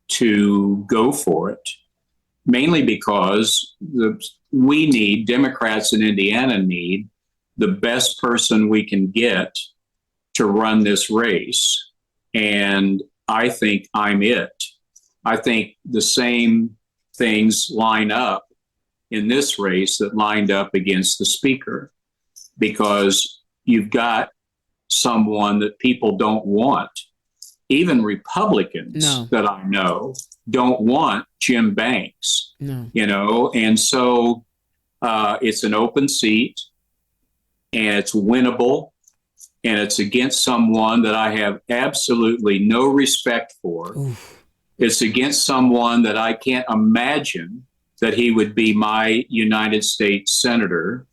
to go for it, mainly because Democrats in Indiana need the best person we can get to run this race. And I think I'm it. I think the same things line up in this race that lined up against the speaker, because you've got someone that people don't want. Even Republicans that I know don't want Jim Banks, and so it's an open seat, and it's winnable, and it's against someone that I have absolutely no respect for. Oof. It's against someone that I can't imagine that he would be my United States Senator.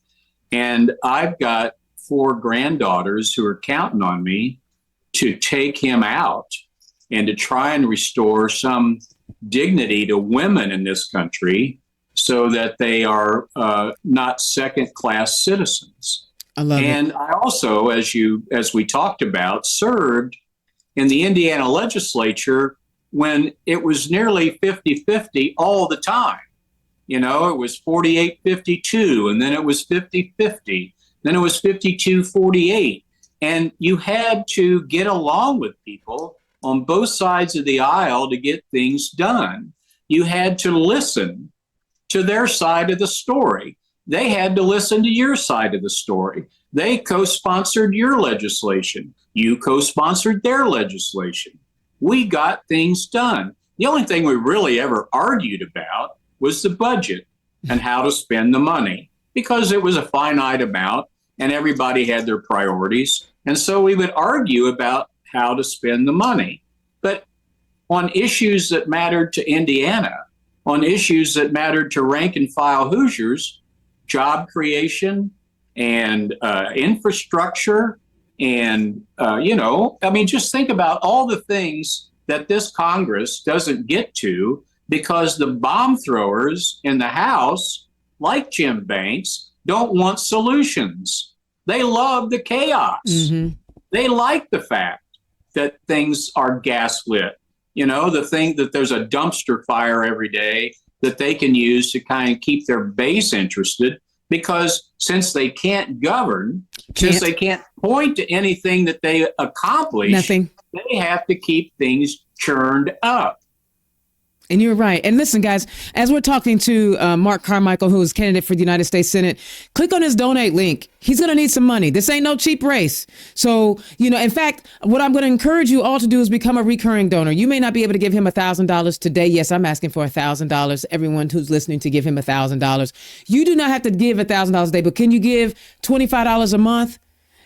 And I've got 4 granddaughters who are counting on me to take him out and to try and restore some dignity to women in this country so that they are not second-class citizens. I love it. And I also, as we talked about, served in the Indiana legislature when it was nearly 50-50 all the time. It was 48-52, and then it was 50-50, then it was 52-48. And you had to get along with people on both sides of the aisle to get things done. You had to listen to their side of the story. They had to listen to your side of the story. They co-sponsored your legislation. You co-sponsored their legislation. We got things done. The only thing we really ever argued about was the budget and how to spend the money, because it was a finite amount and everybody had their priorities. And so we would argue about how to spend the money. But on issues that mattered to Indiana, on issues that mattered to rank and file Hoosiers, job creation and infrastructure, and, just think about all the things that this Congress doesn't get to because the bomb throwers in the House, like Jim Banks, don't want solutions. They love the chaos. Mm-hmm. They like the fact that things are gaslit. The thing that there's a dumpster fire every day that they can use to kind of keep their base interested, because since they can't govern, since they can't point to anything that they accomplish, nothing. They have to keep things churned up. And you're right. And listen, guys, as we're talking to Marc Carmichael, who is candidate for the United States Senate, click on his donate link. He's going to need some money. This ain't no cheap race. So, in fact, what I'm going to encourage you all to do is become a recurring donor. You may not be able to give him $1,000 today. Yes, I'm asking for $1,000. Everyone who's listening to give him $1,000. You do not have to give $1,000 a day, but can you give $25 a month?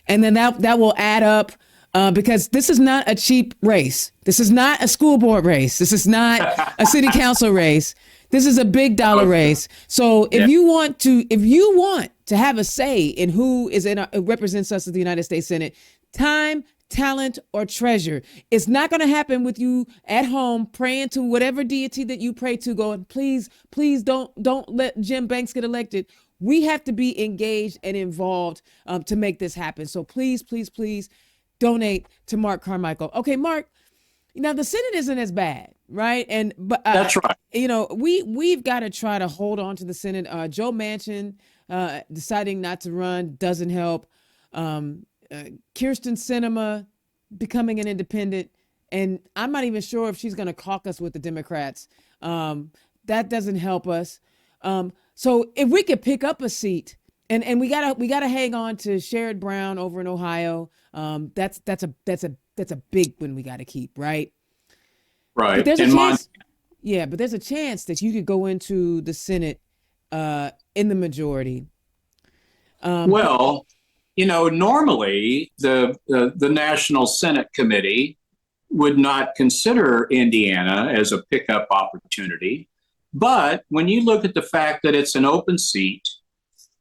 And then that will add up because this is not a cheap race. This is not a school board race. This is not a city council race. This is a big dollar race. So if you want to have a say in who is represents us at the United States Senate, time, talent, or treasure, it's not going to happen with you at home praying to whatever deity that you pray to, going, please don't let Jim Banks get elected. We have to be engaged and involved to make this happen. So please donate to Marc Carmichael. Okay, Mark. Now the Senate isn't as bad, right? But That's right. We've got to try to hold on to the Senate. Joe Manchin deciding not to run doesn't help. Kirsten Sinema becoming an independent, and I'm not even sure if she's going to caucus with the Democrats. That doesn't help us. So if we could pick up a seat, and we gotta hang on to Sherrod Brown over in Ohio. That's a big one we got to keep, right? Right. But there's a chance. But there's a chance that you could go into the Senate in the majority. Well, normally the National Senate Committee would not consider Indiana as a pickup opportunity. But when you look at the fact that it's an open seat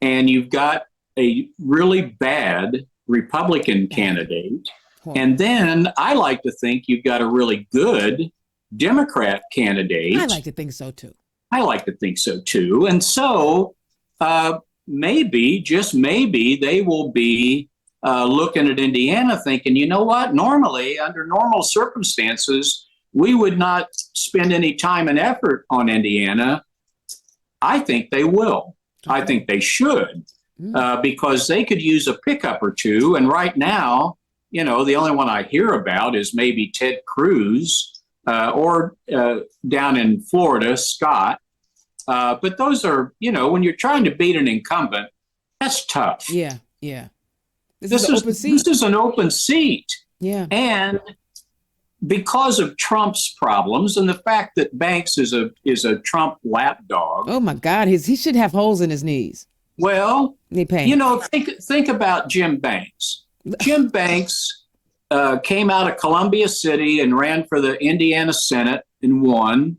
and you've got a really bad Republican candidate, and then I like to think you've got a really good Democrat candidate. I like to think so too. And so maybe, just maybe, they will be looking at Indiana thinking, you know what, normally, under normal circumstances, we would not spend any time and effort on Indiana. I think they will. I think they should, because they could use a pickup or two. And right now, the only one I hear about is maybe Ted Cruz or down in Florida, Scott. But those are, when you're trying to beat an incumbent, that's tough. Yeah. This is an open seat. Yeah. And because of Trump's problems and the fact that Banks is a Trump lapdog. Oh my God, he should have holes in his knees. Well, think about Jim Banks. Jim Banks came out of Columbia City and ran for the Indiana Senate and won.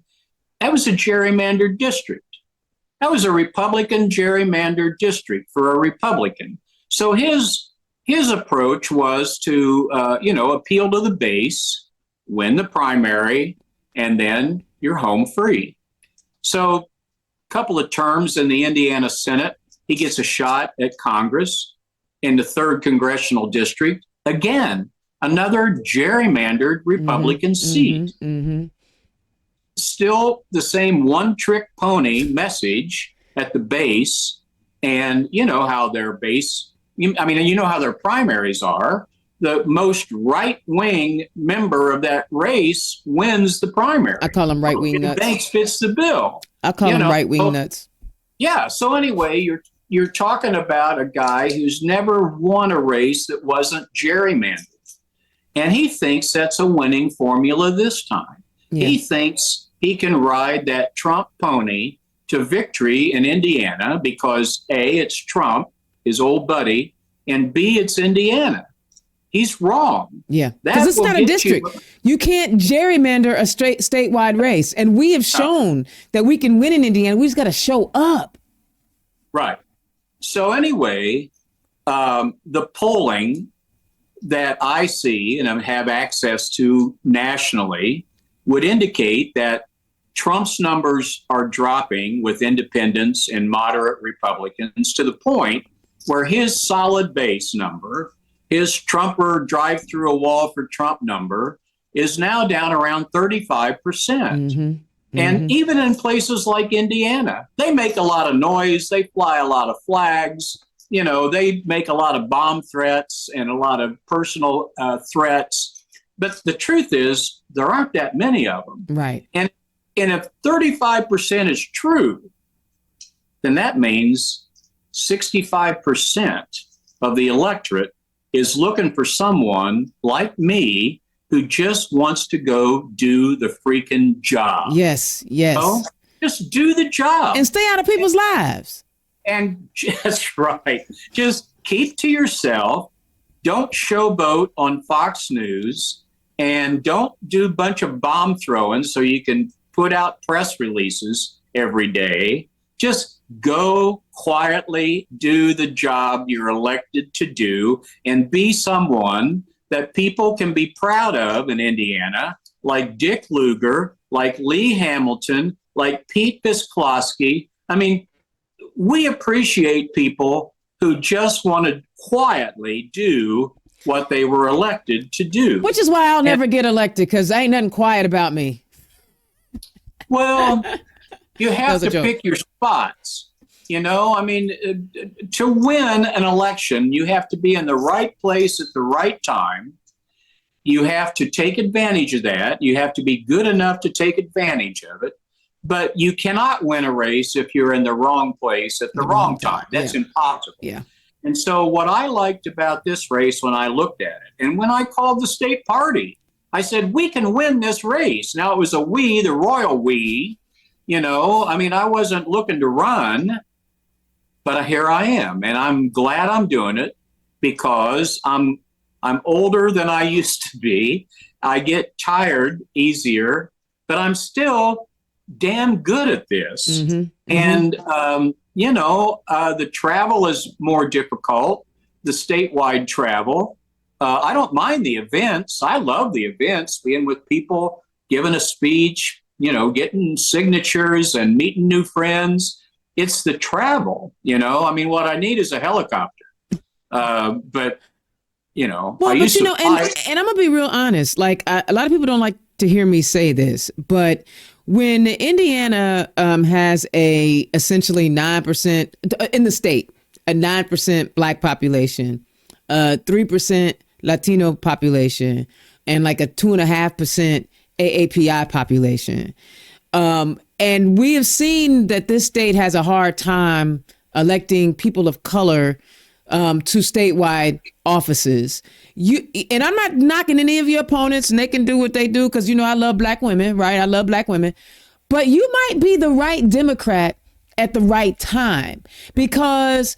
That was a gerrymandered district. That was a Republican gerrymandered district for a Republican. So his approach was to appeal to the base, win the primary, and then you're home free. So a couple of terms in the Indiana Senate, he gets a shot at Congress in the 3rd Congressional District. Again, another gerrymandered Republican seat. Still the same one-trick pony message at the base. And you know how their base, how their primaries are. The most right-wing member of that race wins the primary. I call them right-wing nuts. Banks fits the bill. I call them right-wing nuts. Yeah. So anyway, you're talking about a guy who's never won a race that wasn't gerrymandered. And he thinks that's a winning formula this time. Yeah. He thinks he can ride that Trump pony to victory in Indiana because A, it's Trump, his old buddy, and B, it's Indiana. He's wrong. Yeah, because it's not a district. You can't gerrymander a statewide race. And we have shown that we can win in Indiana. We just got to show up. Right. So anyway, the polling that I see and I have access to nationally would indicate that Trump's numbers are dropping with independents and moderate Republicans to the point where his solid base number, his Trumper drive through a wall for Trump number, is now down around 35%. And even in places like Indiana, they make a lot of noise. They fly a lot of flags. They make a lot of bomb threats and a lot of personal threats. But the truth is, there aren't that many of them. Right. And if 35% is true, then that means 65% of the electorate is looking for someone like me who just wants to go do the freaking job. Yes. Just do the job. And stay out of people's lives. And that's right. Just keep to yourself don't showboat on Fox News, and don't do a bunch of bomb throwing so you can put out press releases every day. Just go quietly, do the job you're elected to do, and be someone that people can be proud of in Indiana, like Dick Lugar, like Lee Hamilton, like Pete Visclosky. I mean, we appreciate people who just want to quietly do what they were elected to do. Which is why I'll never get elected, because ain't nothing quiet about me. Well, you have to pick your spots. You know, I mean, to win an election, you have to be in the right place at the right time. You have to take advantage of that. You have to be good enough to take advantage of it. But you cannot win a race if you're in the wrong place at the wrong time. That's impossible. Yeah. And so what I liked about this race when I looked at it, and when I called the state party, I said, we can win this race. Now, it was a we, the royal we, you know. I mean, I wasn't looking to run, but here I am. And I'm glad I'm doing it, because I'm older than I used to be. I get tired easier, but I'm still damn good at this. And, you know, the travel is more difficult, the statewide travel. I don't mind the events. I love the events, being with people, giving a speech, you know, getting signatures and meeting new friends. It's the travel, you know. I mean, what I need is a helicopter. But, you know, well, but you know, and I'm gonna be real honest. Like, a lot of people don't like to hear me say this, but when Indiana has a essentially 9% in the state, a 9% Black population, 3% Latino population, and like a 2.5% AAPI population, and we have seen that this state has a hard time electing people of color to statewide offices. And I'm not knocking any of your opponents, and they can do what they do, because, you know, I love Black women, right? I love Black women. But you might be the right Democrat at the right time, because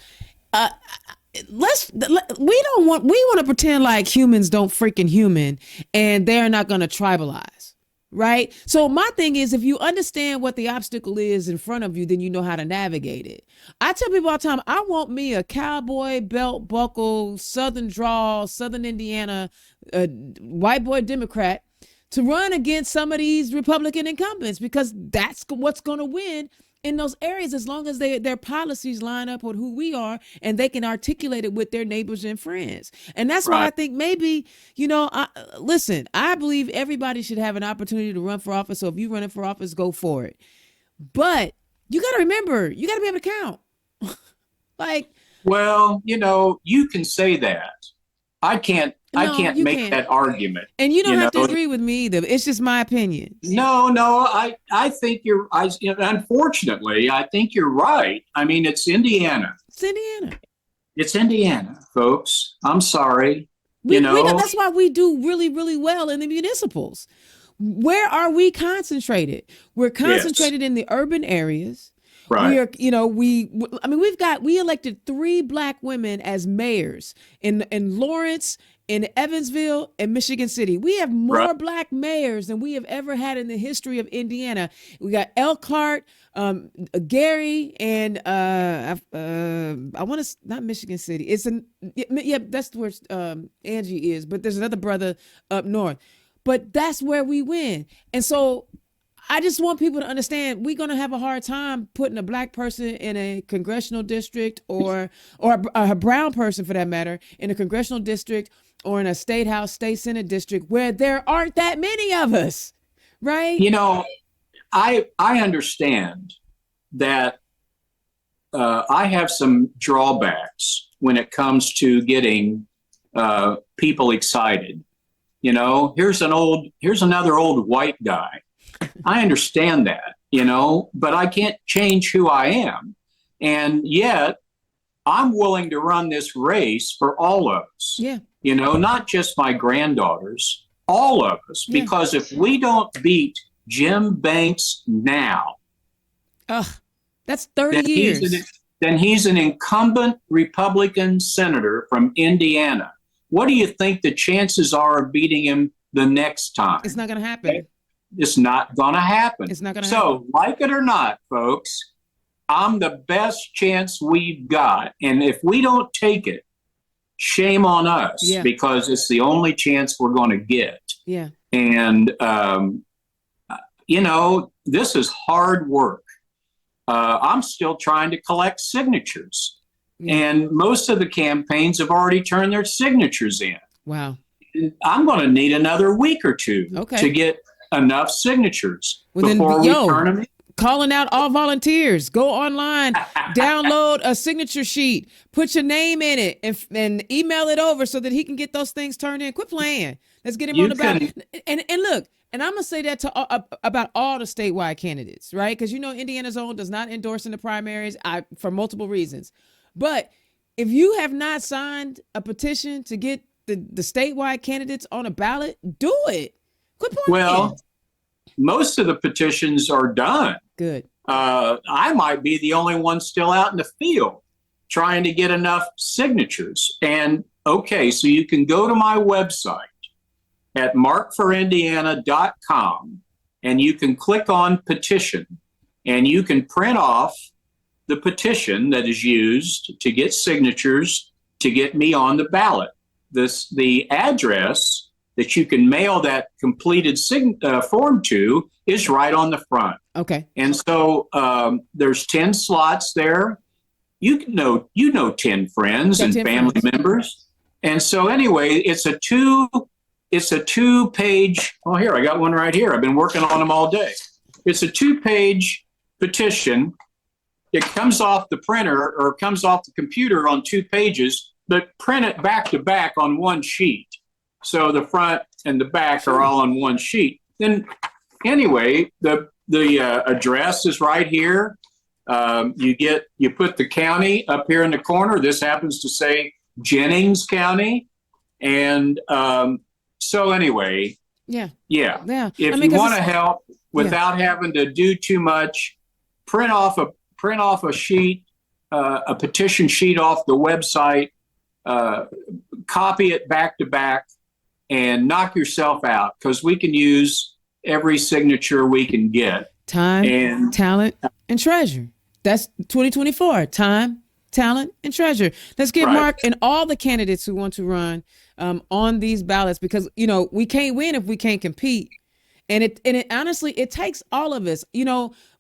we want to pretend like humans don't freaking human, and they're not going to tribalize. Right. So my thing is, if you understand what the obstacle is in front of you, then you know how to navigate it. I tell people all the time, I want me a cowboy belt buckle, Southern drawl, Southern Indiana, white boy Democrat to run against some of these Republican incumbents, because that's what's going to win in those areas, as long as their policies line up with who we are, and they can articulate it with their neighbors and friends. And that's why I think maybe, you know, listen, I believe everybody should have an opportunity to run for office. So if you're running for office, go for it. But you got to remember, you got to be able to count. Like, well, you know, you can say that. I can't make that argument. And you don't have to agree with me either. It's just my opinion. No, I think unfortunately, I think you're right. I mean, it's Indiana. It's Indiana, folks. I'm sorry. That's why we do really, really well in the municipals. Where are we concentrated? We're concentrated in the urban areas. Right. We elected 3 Black women as mayors in Lawrence, in Evansville, and Michigan City. We have more Black mayors than we have ever had in the history of Indiana. We got Elkhart, Gary, and I want to, not Michigan City. That's where Angie is. But there's another brother up north. But that's where we win. And so I just want people to understand, we're going to have a hard time putting a Black person in a congressional district, or a brown person, for that matter, in a congressional district, or in a state house, state senate district, where there aren't that many of us, right? You know, I understand that I have some drawbacks when it comes to getting people excited. You know, here's another old white guy. I understand that, you know, but I can't change who I am. And yet I'm willing to run this race for all of us. Yeah. You know, not just my granddaughters, all of us, because if we don't beat Jim Banks now, that's 30 years. Then he's an incumbent Republican senator from Indiana. what do you think the chances are of beating him the next time? It's not going to happen. It's not going to happen. It's not going to happen. So, like it or not, folks, I'm the best chance we've got. And if we don't take it, shame on us, because it's the only chance we're going to get. Yeah. And, this is hard work. I'm still trying to collect signatures. Yeah. And most of the campaigns have already turned their signatures in. Wow. I'm going to need another week or two to get enough signatures before we turn them in. Calling out all volunteers. Go online, download a signature sheet, put your name in it, and email it over so that he can get those things turned in. Quit playing. Let's get him on the ballot. And look, and I'm going to say that about all the statewide candidates, right? Because, Indiana's own does not endorse in the primaries for multiple reasons. But if you have not signed a petition to get the statewide candidates on a ballot, do it. Quit playing. Most of the petitions are done. Good. I might be the only one still out in the field trying to get enough signatures. And okay, so you can go to my website at markforindiana.com and you can click on petition and you can print off the petition that is used to get signatures to get me on the ballot. The address that you can mail that completed form to is right on the front. Okay. And so there's 10 slots there. You know 10 friends and 10 family members. And so anyway, it's a two-page. Oh, here, I got one right here. I've been working on them all day. It's a 2-page petition. It comes off the printer or comes off the computer on 2 pages, but print it back to back on one sheet. So the front and the back are all on one sheet. Then anyway, the address is right here. You put the county up here in the corner. This happens to say Jennings County. And so anyway, yeah. If you want to help without having to do too much, print off a sheet, a petition sheet off the website, copy it back to back, and knock yourself out, because we can use every signature we can get. Time, talent, and treasure. That's 2024. Time, talent, and treasure. Let's get Mark and all the candidates who want to run on these ballots, because we can't win if we can't compete. And it honestly, it takes all of us.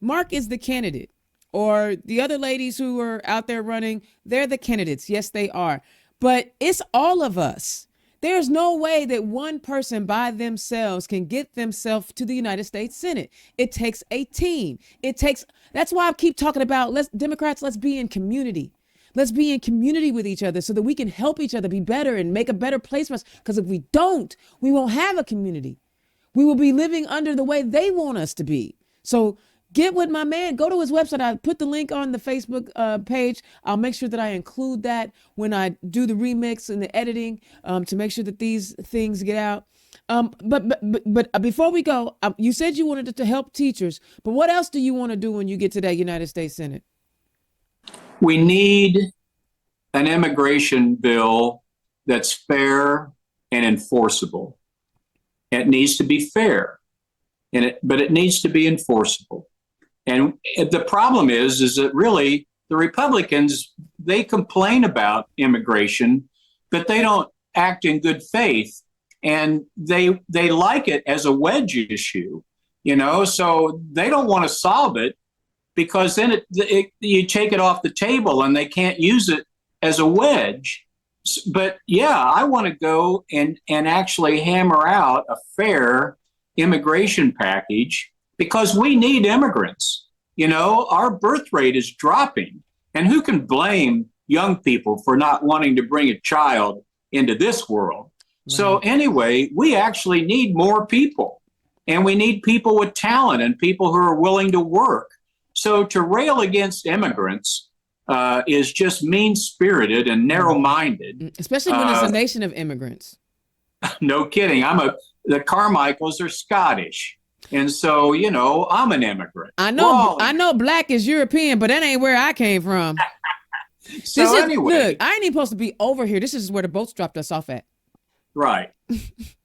Mark is the candidate, or the other ladies who are out there running, they're the candidates. Yes, they are. But it's all of us. There's no way that one person by themselves can get themselves to the United States Senate. It takes a team. That's why I keep talking about Democrats, let's be in community. Let's be in community with each other so that we can help each other be better and make a better place for us. Because if we don't, we won't have a community. We will be living under the way they want us to be. So get with my man. Go to his website. I put the link on the Facebook page. I'll make sure that I include that when I do the remix and the editing to make sure that these things get out. But before we go, you said you wanted to help teachers. But what else do you want to do when you get to that United States Senate? We need an immigration bill that's fair and enforceable. It needs to be fair, but it needs to be enforceable. And the problem is that really the Republicans, they complain about immigration, but they don't act in good faith. And they like it as a wedge issue, so they don't want to solve it, because then you take it off the table and they can't use it as a wedge. But I want to go and actually hammer out a fair immigration package, because we need immigrants. Our birth rate is dropping, and who can blame young people for not wanting to bring a child into this world? Right. So anyway, we actually need more people, and we need people with talent and people who are willing to work. So to rail against immigrants is just mean-spirited and narrow-minded. Especially when it's a nation of immigrants. No kidding. The Carmichaels are Scottish. And so, I'm an immigrant. I know black is European, but that ain't where I came from. So anyway. Look, I ain't even supposed to be over here. This is where the boats dropped us off at. Right.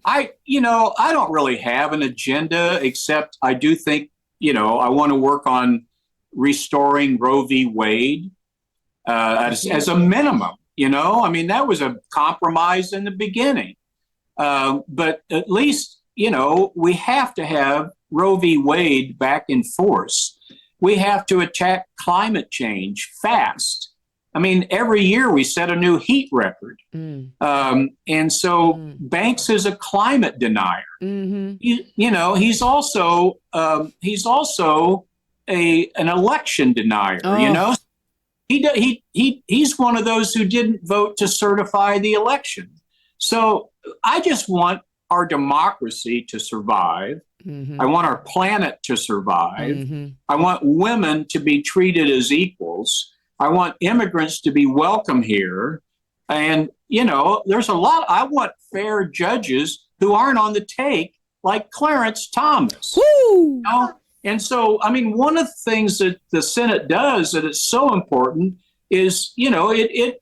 I don't really have an agenda, except I do think, I want to work on restoring Roe v. Wade as a minimum. I mean, that was a compromise in the beginning. But at least, we have to have Roe v. Wade back in force. We have to attack climate change fast. I mean, every year we set a new heat record. And so Banks is a climate denier. He's also an election denier. He's one of those who didn't vote to certify the election. So I just want our democracy to survive. I want our planet to survive. I want women to be treated as equals. I want immigrants to be welcome here. And, there's a lot. I want fair judges who aren't on the take, like Clarence Thomas. And so, I mean, one of the things that the Senate does that is so important is, it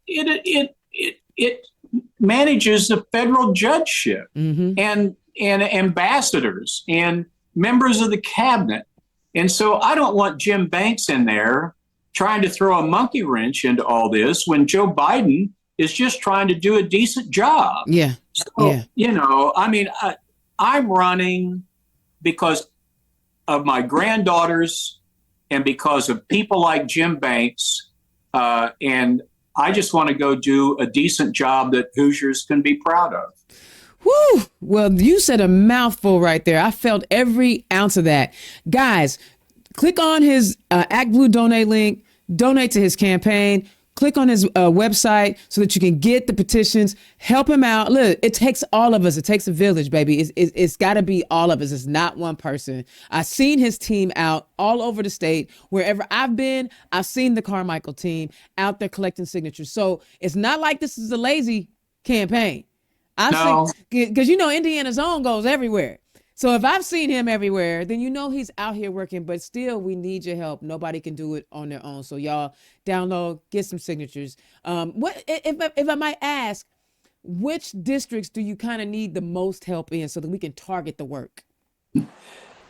manages the federal judgeship and ambassadors and members of the cabinet. And so I don't want Jim Banks in there trying to throw a monkey wrench into all this when Joe Biden is just trying to do a decent job. I mean, I'm running because of my granddaughters and because of people like Jim Banks. And I just want to go do a decent job that Hoosiers can be proud of. Woo! Well, you said a mouthful right there. I felt every ounce of that. Guys, click on his Act Blue donate link, donate to his campaign. Click on his website so that you can get the petitions. Help him out. Look, it takes all of us. It takes a village, baby. It's got to be all of us. It's not one person. I've seen his team out all over the state. Wherever I've been, I've seen the Carmichael team out there collecting signatures. So it's not like this is a lazy campaign. Because Indiana's own goes everywhere. So if I've seen him everywhere, then he's out here working, but still we need your help. Nobody can do it on their own. So y'all download, get some signatures. What if I might ask, which districts do you kind of need the most help in so that we can target the work?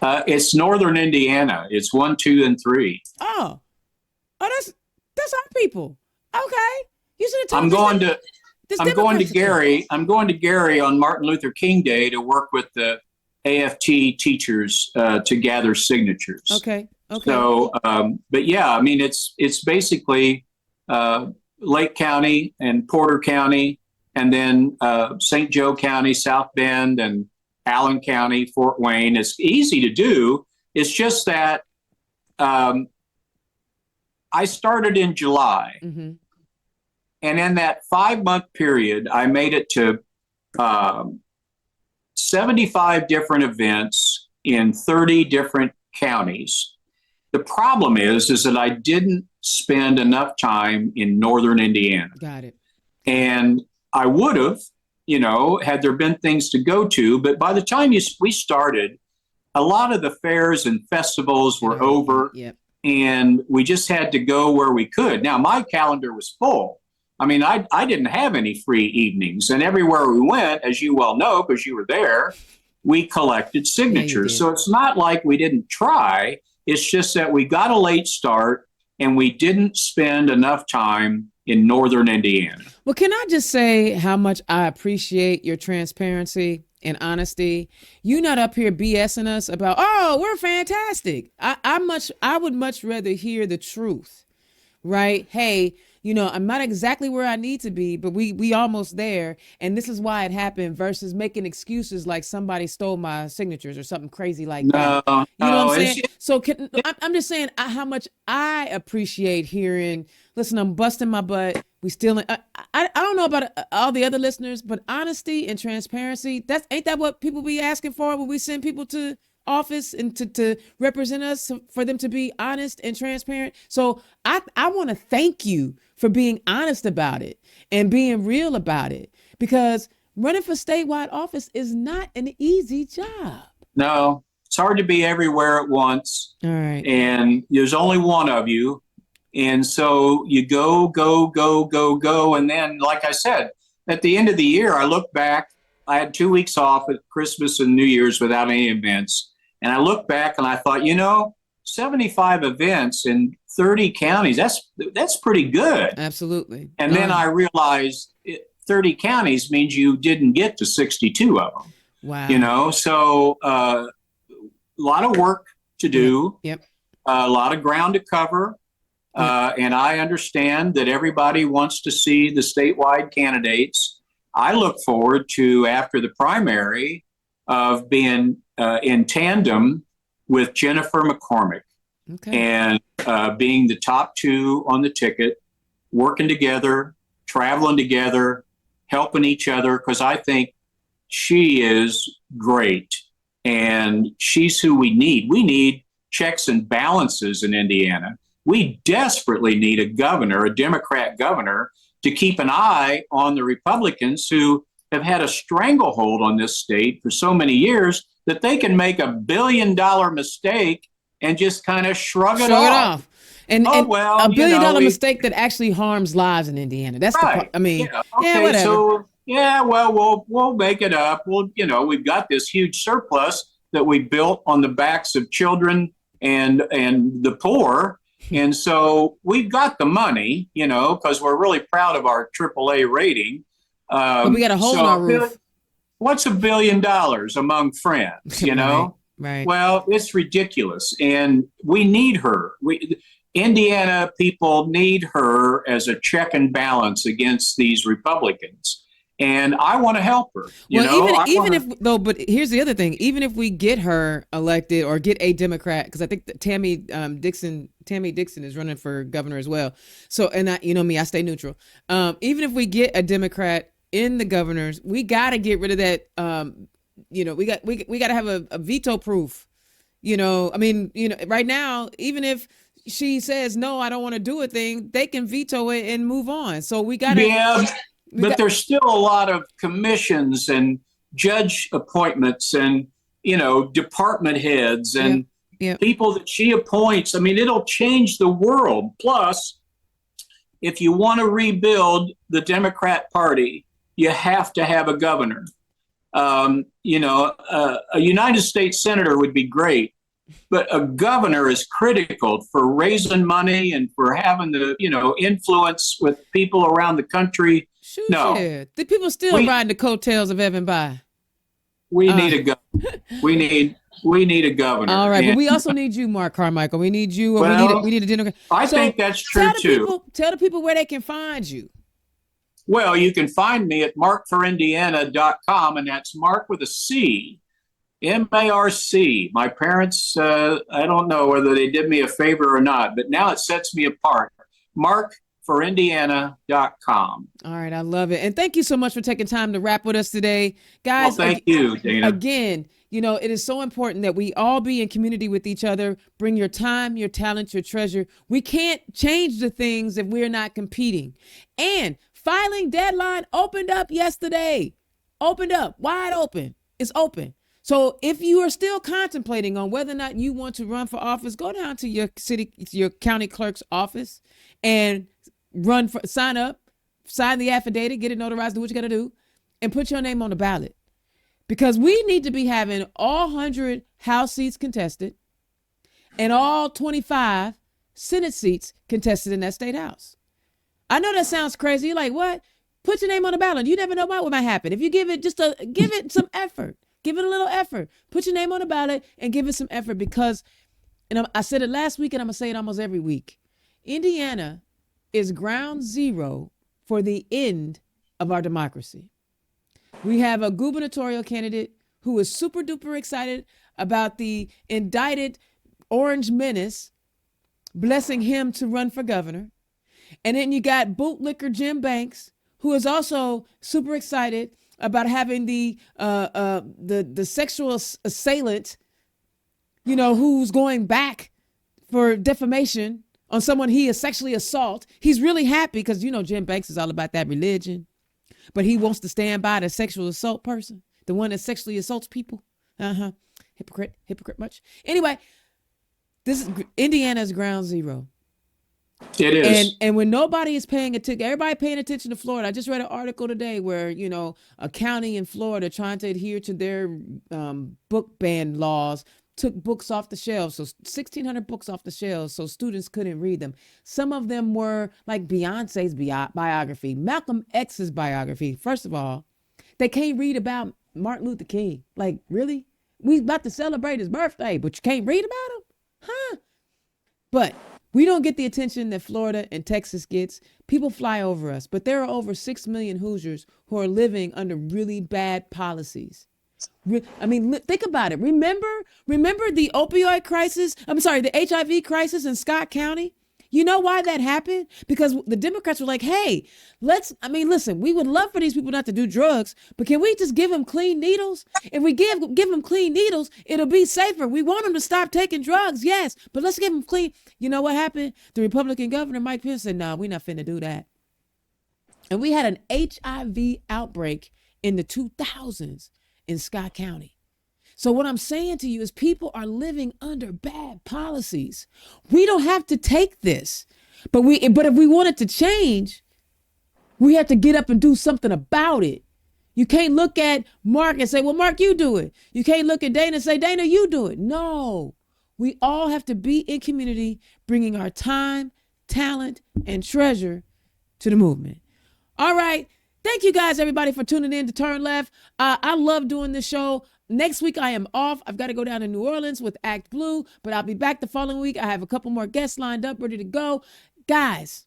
It's Northern Indiana. It's 1, 2, and 3. Oh, that's our people. Okay. You should have told I'm going to Gary. I'm going to Gary on Martin Luther King Day to work with the AFT teachers to gather signatures. Okay. So, but yeah, I mean, it's basically Lake County and Porter County, and then St. Joe County, South Bend, and Allen County, Fort Wayne. It's easy to do. It's just that I started in July, and in that 5-month period, I made it to 75 different events in 30 different counties. The problem is that I didn't spend enough time in Northern Indiana. Got it. And I would have, had there been things to go to. But by the time we started, a lot of the fairs and festivals were over. Yep. And we just had to go where we could. Now, my calendar was full. I mean, I didn't have any free evenings. And everywhere we went, as you well know, because you were there, we collected signatures. Yeah, so it's not like we didn't try. It's just that we got a late start and we didn't spend enough time in Northern Indiana. Well, can I just say how much I appreciate your transparency and honesty? You're not up here BSing us about, oh, we're fantastic. I would much rather hear the truth, right? Hey, I'm not exactly where I need to be, but we almost there. And this is why it happened versus making excuses like somebody stole my signatures or something crazy like that. You know what I'm saying? So I'm just saying how much I appreciate hearing, listen, I'm busting my butt. We still, I don't know about all the other listeners, but honesty and transparency, ain't that what people be asking for when we send people to office and to represent us, for them to be honest and transparent. So I want to thank you for being honest about it and being real about it, because running for statewide office is not an easy job. No, it's hard to be everywhere at once. All right. And there's only one of you. And so you go. And then, like I said, at the end of the year, I look back I had 2 weeks off at Christmas and New Year's without any events. And I looked back and I thought, 75 events in 30 counties, that's pretty good. Absolutely. And then I realized 30 counties means you didn't get to 62 of them. Wow. So a lot of work to do, Yep. a lot of ground to cover. And I understand that everybody wants to see the statewide candidates. I look forward to, after the primary, of being in tandem with Jennifer McCormick and being the top two on the ticket, working together, traveling together, helping each other, because I think she is great and she's who we need. We need checks and balances in Indiana. We desperately need a governor, a Democrat governor, to keep an eye on the Republicans who have had a stranglehold on this state for so many years that they can make $1 billion mistake and just kind of shrug it off. And well, $1 billion mistake that actually harms lives in Indiana. That's right. Whatever. So we'll make it up. We've got this huge surplus that we built on the backs of children and the poor. And so we've got the money, because we're really proud of our AAA rating. But we got a hole in our roof. What's $1 billion among friends, Right. Well, it's ridiculous. And we need her. Indiana people need her as a check and balance against these Republicans. And I want to help her. But here's the other thing. Even if we get her elected or get a Democrat, because I think that Tammy Dixon is running for governor as well. So, and I stay neutral. Even if we get a Democrat in the governors, we got to get rid of that. We got to have a veto proof. Right now, even if she says no, I don't want to do a thing, they can veto it and move on. So we got to. Yeah. But there's still a lot of commissions and judge appointments and, department heads and people that she appoints. It'll change the world. Plus, if you want to rebuild the Democrat Party, you have to have a governor. A United States senator would be great, but a governor is critical for raising money and for having the, influence with people around the country. Shoot, yeah. The people still riding the coattails of Evan Bayh. We need a governor. We need a governor. All right, but we also need you, Marc Carmichael. We need you. We need a Democrat. I think that's true too. Tell the people where they can find you. Well, you can find me at markforindiana.com, and that's Mark with a C, M-A-R-C. My parents, I don't know whether they did me a favor or not, but now it sets me apart. markforindiana.com. All right, I love it. And thank you so much for taking time to rap with us today. Guys, well, thank you, Dana. Again, it is so important that we all be in community with each other. Bring your time, your talent, your treasure. We can't change the things if we're not competing. And filing deadline opened up yesterday. Opened up, wide open. It's open. So if you are still contemplating on whether or not you want to run for office, go down to your county clerk's office and sign up, sign the affidavit, get it notarized, do what you got to do, and put your name on the ballot. Because we need to be having all 100 House seats contested and all 25 Senate seats contested in that state House. I know that sounds crazy. You're like, what? Put your name on the ballot. You never know what might happen. If you give it some effort, give it a little effort, put your name on the ballot and give it some effort because, and I said it last week and I'm going to say it almost every week. Indiana is ground zero for the end of our democracy. We have a gubernatorial candidate who is super duper excited about the indicted Orange Menace blessing him to run for governor. And then you got bootlicker Jim Banks, who is also super excited about having the sexual assailant, who's going back for defamation on someone he is sexually assault. He's really happy because, Jim Banks is all about that religion, but he wants to stand by the sexual assault person, the one that sexually assaults people. Hypocrite much. Anyway, this is Indiana's ground zero. It is. And when nobody is paying attention, everybody paying attention to Florida. I just read an article today where, a county in Florida trying to adhere to their book ban laws took books off the shelves. So 1,600 books off the shelves so students couldn't read them. Some of them were like Beyonce's biography, Malcolm X's biography. First of all, they can't read about Martin Luther King. Like, really? We about to celebrate his birthday, but you can't read about him? Huh? But we don't get the attention that Florida and Texas gets. People fly over us, but there are over 6 million Hoosiers who are living under really bad policies. I mean, think about it. Remember the opioid crisis? I'm sorry, the HIV crisis in Scott County? You know why that happened? Because the Democrats were like, hey, listen, we would love for these people not to do drugs, but can we just give them clean needles? If we give them clean needles, it'll be safer. We want them to stop taking drugs, yes, but let's give them clean. You know what happened? The Republican governor, Mike Pence, said, no, we're not finna do that. And we had an HIV outbreak in the 2000s in Scott County. So what I'm saying to you is people are living under bad policies. We don't have to take this, but if we want it to change, we have to get up and do something about it. You can't look at Mark and say, well, Mark, you do it. You can't look at Dana and say, Dana, you do it. No, we all have to be in community, bringing our time, talent, and treasure to the movement. All right. Thank you guys, everybody, for tuning in to Turn Left. I love doing this show. Next week, I am off. I've got to go down to New Orleans with Act Blue, but I'll be back the following week. I have a couple more guests lined up, ready to go. Guys,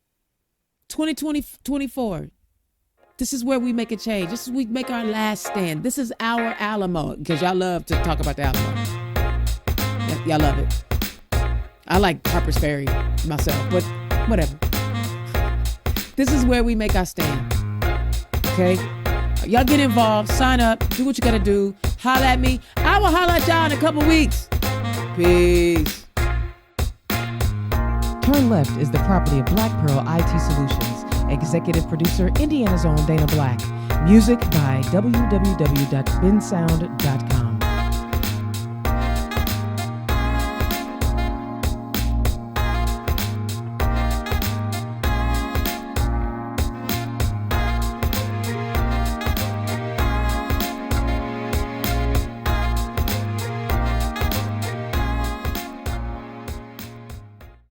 2024, this is where we make a change. This is where we make our last stand. This is our Alamo, because y'all love to talk about the Alamo. Y'all love it. I like Harper's Ferry myself, but whatever. This is where we make our stand. Okay? Y'all get involved, sign up, do what you gotta do, holla at me. I will holla at y'all in a couple weeks. Peace. Turn Left is the property of Black Pearl IT Solutions. Executive producer, Indiana's own Dana Black. Music by www.bensound.com.